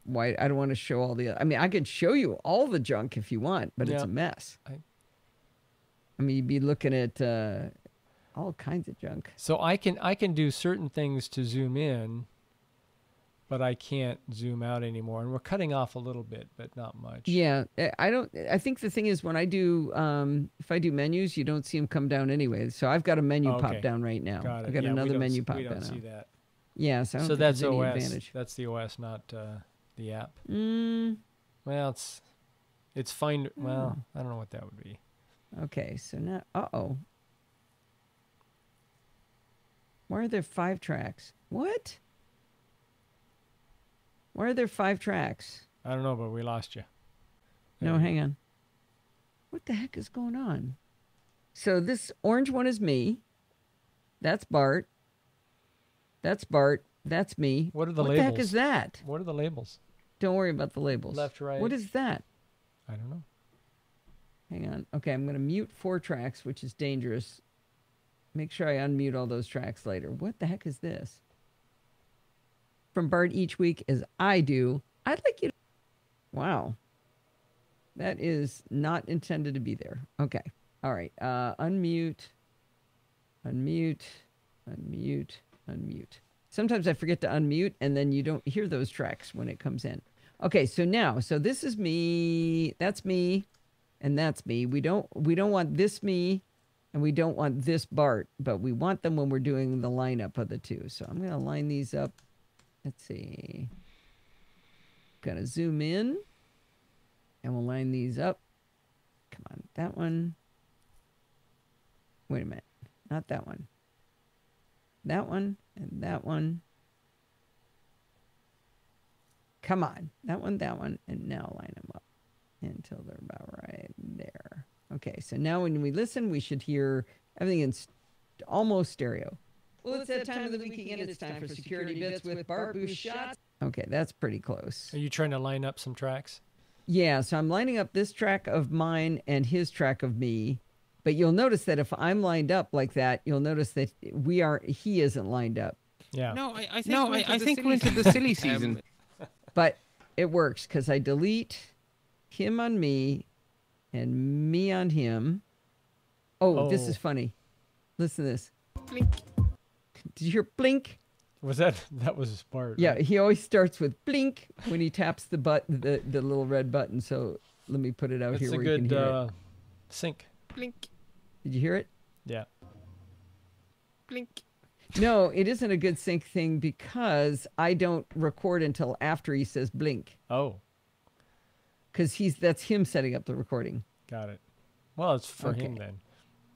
why I don't want to show all the. I mean, I could show you all the junk if you want, but it's a mess. I mean, you'd be looking at all kinds of junk. So I can do certain things to zoom in, but I can't zoom out anymore. And we're cutting off a little bit, but not much. Yeah, I think the thing is when I do, if I do menus, you don't see them come down anyway. So I've got a menu pop down right now. Got it. I've got another menu pop We down. don't see that. Yeah, so I don't So think that's there's any OS. advantage. That's the OS, not the app. Mm, Well, it's fine. Well, I don't know what that would be. okay, so now, why are there 5 tracks? What? Why are there 5 tracks? I don't know, but we lost you. No, hang on. What the heck is going on? So this orange one is me. That's Bart. That's Bart. That's me. What are the What labels? the heck is that? What are the labels? Don't worry about the labels. Left, right. What is that? I don't know. Hang on. Okay, I'm going to mute 4 tracks, which is dangerous. Make sure I unmute all those tracks later. What the heck is this? From Bart each week as I do. I'd like you to... Wow. That is not intended to be there. Okay. All right. Unmute. Unmute. Unmute. Unmute. Sometimes I forget to unmute, and then you don't hear those tracks when it comes in. Okay, so now, so this is me, and that's me. We don't want this me, and we don't want this Bart, but we want them when we're doing the lineup of the two. So I'm going to line these up. Let's see. Going to zoom in, and we'll line these up. Come on, that one. Wait a minute, not that one. That one and that one. Come on, that one, and now line them up until they're about right there. Okay, so now when we listen, we should hear everything in almost stereo. Well, it's that time of the week again. It's time for Security Bits with Bart Bouchot. Okay, that's pretty close. Are you trying to line up some tracks? Yeah, so I'm lining up this track of mine and his track of me. But you'll notice that if I'm lined up like that, you'll notice that he isn't lined up. Yeah. No, I think we're into the silly season. But it works because I delete him on me and me on him. Oh, this is funny. Listen to this. Blink. Did you hear blink? Was that was Bart? Yeah, right? he always starts with blink when he taps the button, the little red button. So let me put it out It's here a where you can good hear it. sync. Blink. Did you hear it? Yeah. Blink. No, it isn't a good sync thing because I don't record until after he says blink. Oh, Because that's him setting up the recording. got it. Well, it's for him Okay. then.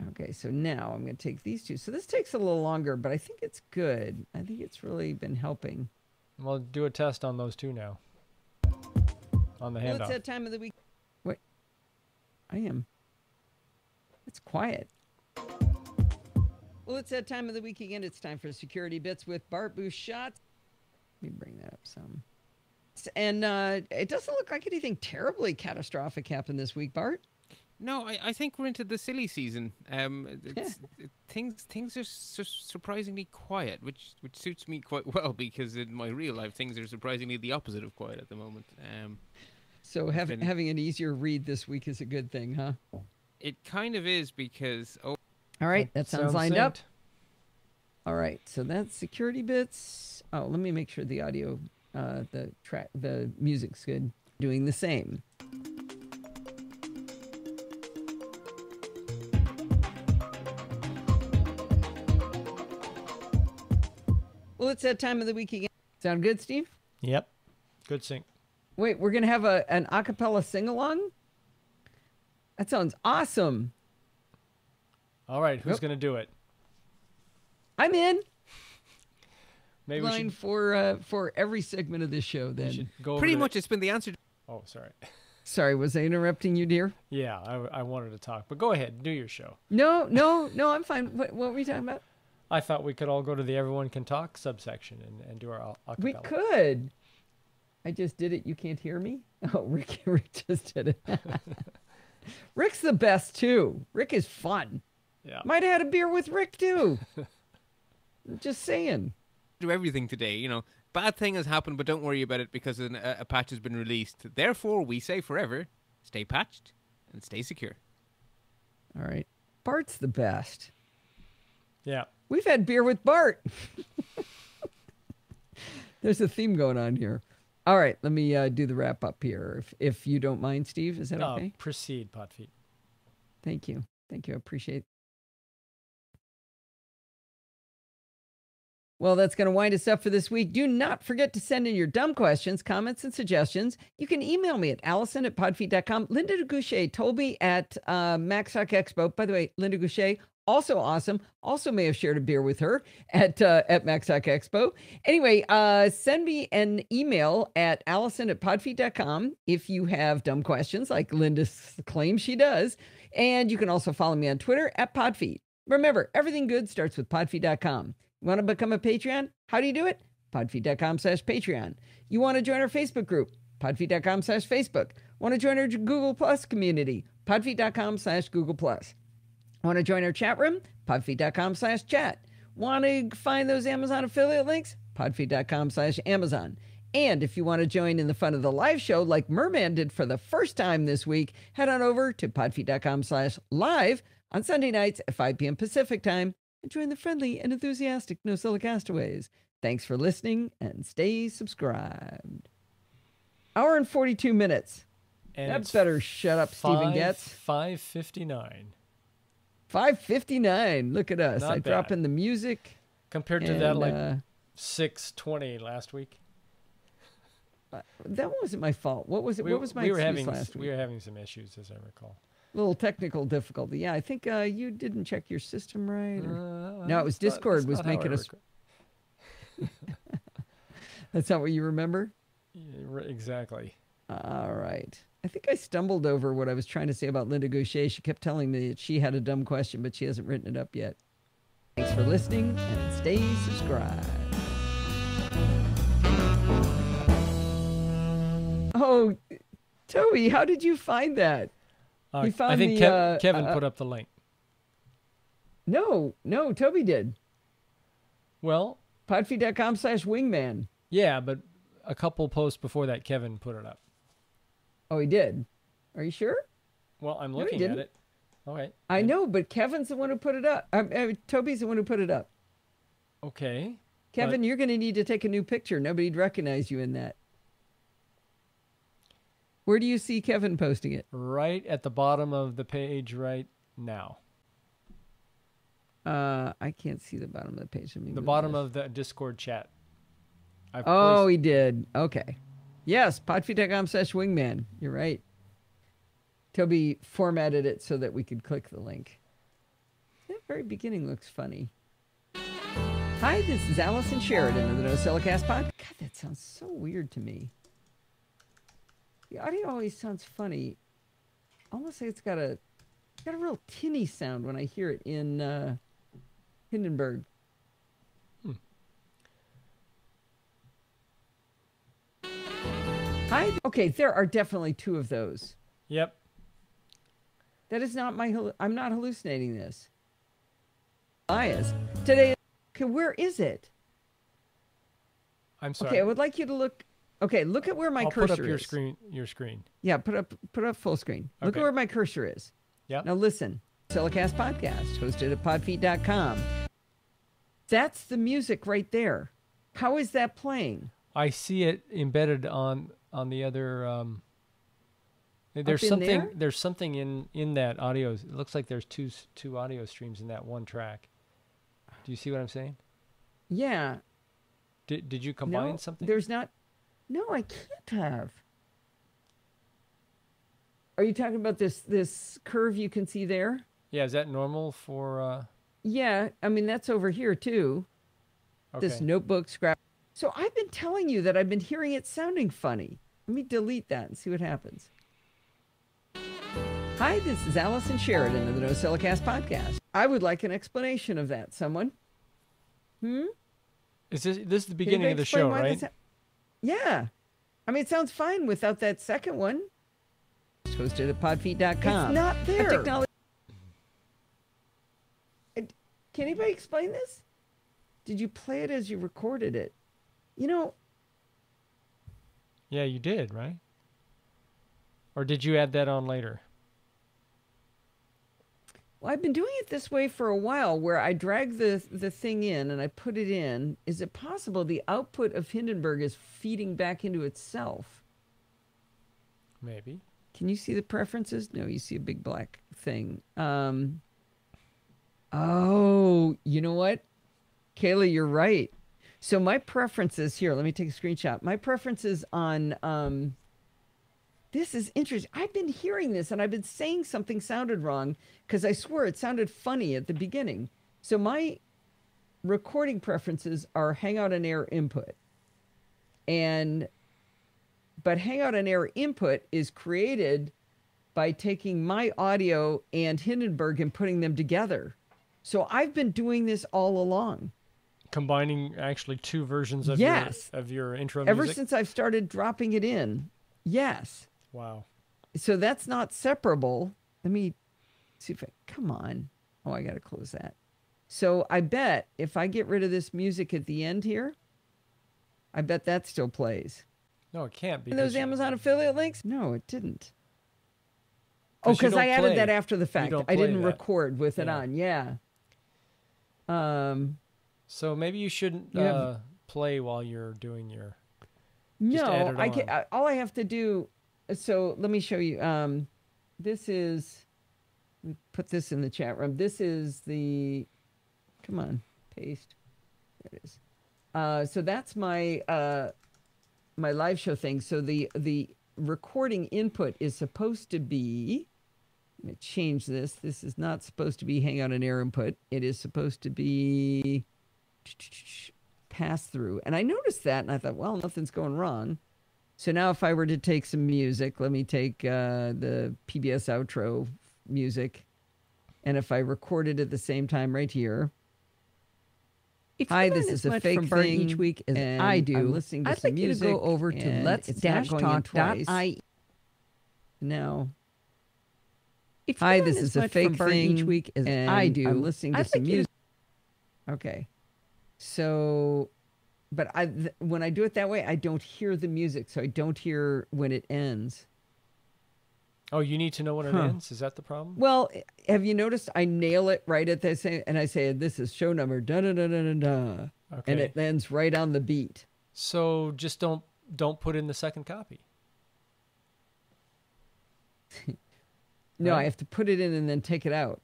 Okay, so now I'm going to take these two. So this takes a little longer, but I think it's good. I think it's really been helping. Well, do a test on those two now. On the Well, it's handoff. that time of the week. Wait. I am. It's quiet. Well, it's that time of the week again. It's time for Security Bits with Bart Bouchot. Let me bring that up some. And it doesn't look like anything terribly catastrophic happened this week, Bart. No, I think we're into the silly season. Things are surprisingly quiet, which suits me quite well because in my real life things are surprisingly the opposite of quiet at the moment. So having an easier read this week is a good thing, huh? It kind of is because All right, that sounds lined synced. up. All right, so that's security bits. Oh, let me make sure the audio, the music's good. Doing the same. Well, it's that time of the week again. Sound good, Steve? Yep. Good sync. Wait, we're gonna have an acapella sing-along? That sounds awesome. All right, who's Yep. going to do it? I'm in. Maybe we Line should, for every segment of this show. we Then, should go over pretty the- much it's been the answer. Oh, sorry. sorry, was I interrupting you, dear? Yeah, I wanted to talk, but go ahead, do your show. No, I'm fine. What were we talking about? I thought we could all go to the Everyone Can Talk subsection and do our acapella. We could. I just did it. You can't hear me? Oh, Rick just did it. Rick's the best, too. Rick is fun. Yeah. Might have had a beer with Rick, too. Just saying. Do everything today. Bad thing has happened, but don't worry about it because a patch has been released. Therefore, we say forever, stay patched and stay secure. All right. Bart's the best. Yeah. We've had beer with Bart. There's a theme going on here. All right, let me do the wrap up here, if you don't mind, Steve. Is that okay? Proceed, Potfeet. Thank you. I appreciate it. Well, that's going to wind us up for this week. Do not forget to send in your dumb questions, comments, and suggestions. You can email me at allison@podfeet.com. Linda Goucher told me at MacSock Expo. By the way, Linda Goucher, also awesome. Also may have shared a beer with her at MacSock Expo. Anyway, send me an email at allison@podfeet.com if you have dumb questions like Linda claims she does. And you can also follow me on Twitter at Podfeet. Remember, everything good starts with podfeet.com. You want to become a Patreon? How do you do it? Podfeet.com/Patreon. You want to join our Facebook group? Podfeet.com/Facebook. Want to join our Google Plus community? Podfeet.com/Google Plus. Want to join our chat room? Podfeet.com/chat. Want to find those Amazon affiliate links? Podfeet.com/Amazon. And if you want to join in the fun of the live show like Merman did for the first time this week, head on over to podfeet.com/live on Sunday nights at 5 p.m. Pacific time and join the friendly and enthusiastic NosillaCastaways. Thanks for listening and stay subscribed. Hour and 42 minutes. And That it's better shut up, Stephen Getz. 5:59. 5:59. Look at us. Not I drop bad. in the music. Compared to that, like 6:20 last week. That wasn't my fault. What was it? What was my excuse last week? We were having some issues, as I recall. Little technical difficulty. Yeah, I think you didn't check your system right. No, it was That's Discord was not how making I us. That's not what you remember? Yeah, exactly. All right. I think I stumbled over what I was trying to say about Linda Goucher. She kept telling me that she had a dumb question, but she hasn't written it up yet. Thanks for listening and stay subscribed. Oh, Toby, how did you find that? You found I think the, Kevin put up the link. No, Toby did. Well, Podfeet.com/wingman. yeah, but a couple posts before that, Kevin put it up. Oh, he did. Are you sure? Well, I'm No, he looking at didn't. it. All right. I know, but Kevin's the one who put it up. Toby's the one who put it up. Okay. Kevin, you're going to need to take a new picture. Nobody'd recognize you in that. Where do you see Kevin posting it? Right at the bottom of the page right now. I can't see the bottom of the page. The bottom of the Discord chat. Oh, he did. Okay. Yes, podfeet.com/wingman. You're right. Toby formatted it so that we could click the link. That very beginning looks funny. Hi, this is Allison Sheridan of the NosillaCast pod. God, that sounds so weird to me. The audio always sounds funny. Almost like it's got a real tinny sound when I hear it in Hindenburg. Hi. Okay, there are definitely two of those. Yep. That is not I'm not hallucinating this. Bias. Today. Okay, where is it? I'm sorry. Okay, I would like you to look. Okay, look at where my I'll cursor put up your is. screen. Your screen. Yeah, put up full screen. Look Okay. at where my cursor is. Yeah. Now listen, NosillaCast podcast, hosted at podfeet.com. That's the music right there. How is that playing? I see it embedded on the other. There's in something. there? There's something in that audio. It looks like there's two audio streams in that one track. Do you see what I'm saying? Yeah. Did you combine No, something? there's not. No, I can't have. Are you talking about this curve you can see there? Yeah. Is that normal for? Yeah, I mean that's over here too. Okay. This notebook scrap. So I've been telling you that I've been hearing it sounding funny. Let me delete that and see what happens. Hi, this is Allison Sheridan of the NosillaCast podcast. I would like an explanation of that. Someone? Is this is the Can beginning you of the explain show, why right? this yeah. I mean, it sounds fine without that second one. It's hosted at podfeet.com. It's not there. Can anybody explain this? Did you play it as you recorded it? You know, Yeah, you did, right? Or did you add that on later? well, I've been doing it this way for a while where I drag the thing in and I put it in. Is it possible the output of Hindenburg is feeding back into itself? Maybe. Can you see the preferences? No, you see a big black thing. Oh, you know what? Kayla, you're right. So my preferences here, let me take a screenshot. My preferences on, this is interesting. I've been hearing this and I've been saying something sounded wrong because I swear it sounded funny at the beginning. So my recording preferences are Hangout and Air input. But Hangout and Air input is created by taking my audio and Hindenburg and putting them together. So I've been doing this all along. Combining actually two versions of Yes. your intro Ever music. since I've started dropping it in. Yes. Wow. So that's not separable. Let me see if I, come on. Oh, I got to close that. So I bet if I get rid of this music at the end here, I bet that still plays. No, it can't be. And those Amazon affiliate links? No, it didn't. Oh, 'Cause you because I don't added play- that after the fact. don't I play didn't that. record with it Yeah. on. Yeah. So maybe you shouldn't You have- play while you're doing your. No, add it I can. on. All I have to do. So let me show you. This is. Let me put this in the chat room. This is the. Come on, paste. There it is. So that's my my live show thing. So the recording input is supposed to be. Let me change this. This is not supposed to be Hangout and Air input. It is supposed to be pass through. And I noticed that and I thought, well, nothing's going wrong. So now if I were to take some music, let me take the PBS outro music. And if I record it at the same time right here. Hi, this is a fake thing each week as I do. I'm listening to some music. I'd like you to go over to let's-talk.ie. Now, hi, this is a fake thing each week as I do. I'm listening to some music. Okay. So, but when I do it that way, I don't hear the music, so I don't hear when it ends. Oh, you need to know when it ends? Is that the problem? Well, have you noticed I nail it right at the same, and I say, this is show number, da-da-da-da-da-da, Okay. and it ends right on the beat. So just don't put in the second copy. No, Right. I have to put it in and then take it out.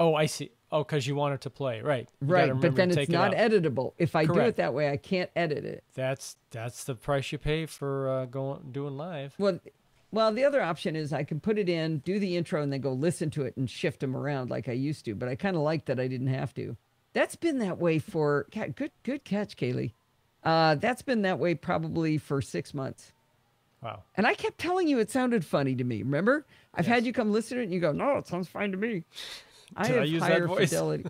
Oh, I see. Oh, because you want it to play, right? You gotta Right, but remember then to it's take it not out. editable. If I do Correct. it that way, I can't edit it. That's the price you pay for doing live. Well, the other option is I can put it in, do the intro, and then go listen to it and shift them around like I used to. But I kind of like that I didn't have to. That's been that way for good catch, Kaylee. That's been that way probably for 6 months. Wow. And I kept telling you it sounded funny to me. Remember? I've had you come listen to it and you go, no, it sounds fine to me. I Did I have use that higher voice? fidelity.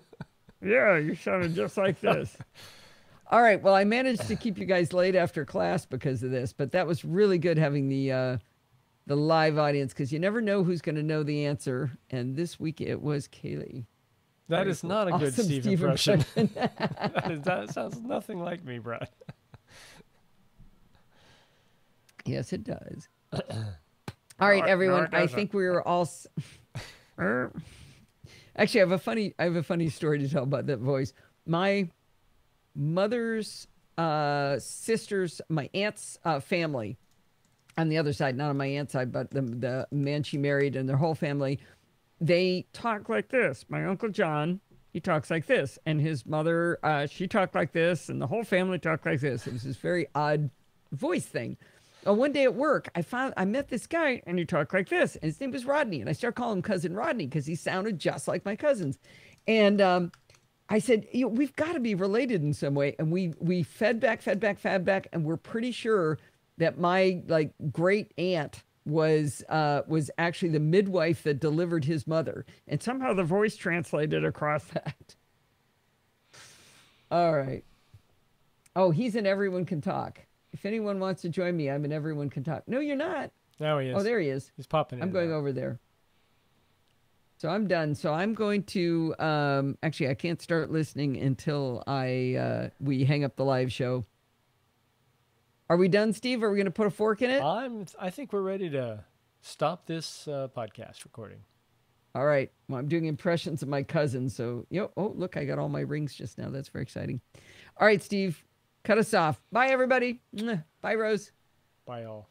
Yeah, you sounded just like this. All right. Well, I managed to keep you guys late after class because of this, but that was really good having the live audience because you never know who's going to know the answer. And this week it was Kaylee. That is not a good Awesome Steve Steve impression. That sounds nothing like me, Brad. Yes, it does. All right, everyone. it I doesn't. think we were all. Actually, I have a funny story to tell about that voice. My mother's sister's, my aunt's family on the other side, not on my aunt's side, but the man she married and their whole family, they talk like this. My Uncle John, he talks like this, and his mother, she talked like this, and the whole family talked like this. It was this very odd voice thing. One day at work, I met this guy, and he talked like this, and his name was Rodney, and I started calling him Cousin Rodney because he sounded just like my cousins, and I said, we've got to be related in some way, and we fed back, and we're pretty sure that my like great aunt was actually the midwife that delivered his mother, and somehow the voice translated across that. All right. Oh, he's in Everyone Can Talk. If anyone wants to join me, I'm in Everyone Can Talk. No, you're not. Now he is. Oh, there he is. He's popping in. I'm going now. over there. So I'm done. So I'm going to actually I can't start listening until we hang up the live show. Are we done, Steve? Are we going to put a fork in it? I think we're ready to stop this podcast recording. All right. Well, I'm doing impressions of my cousin. So, oh, look, I got all my rings just now. That's very exciting. All right, Steve, cut us off. Bye, everybody. Bye, Rose. Bye, all.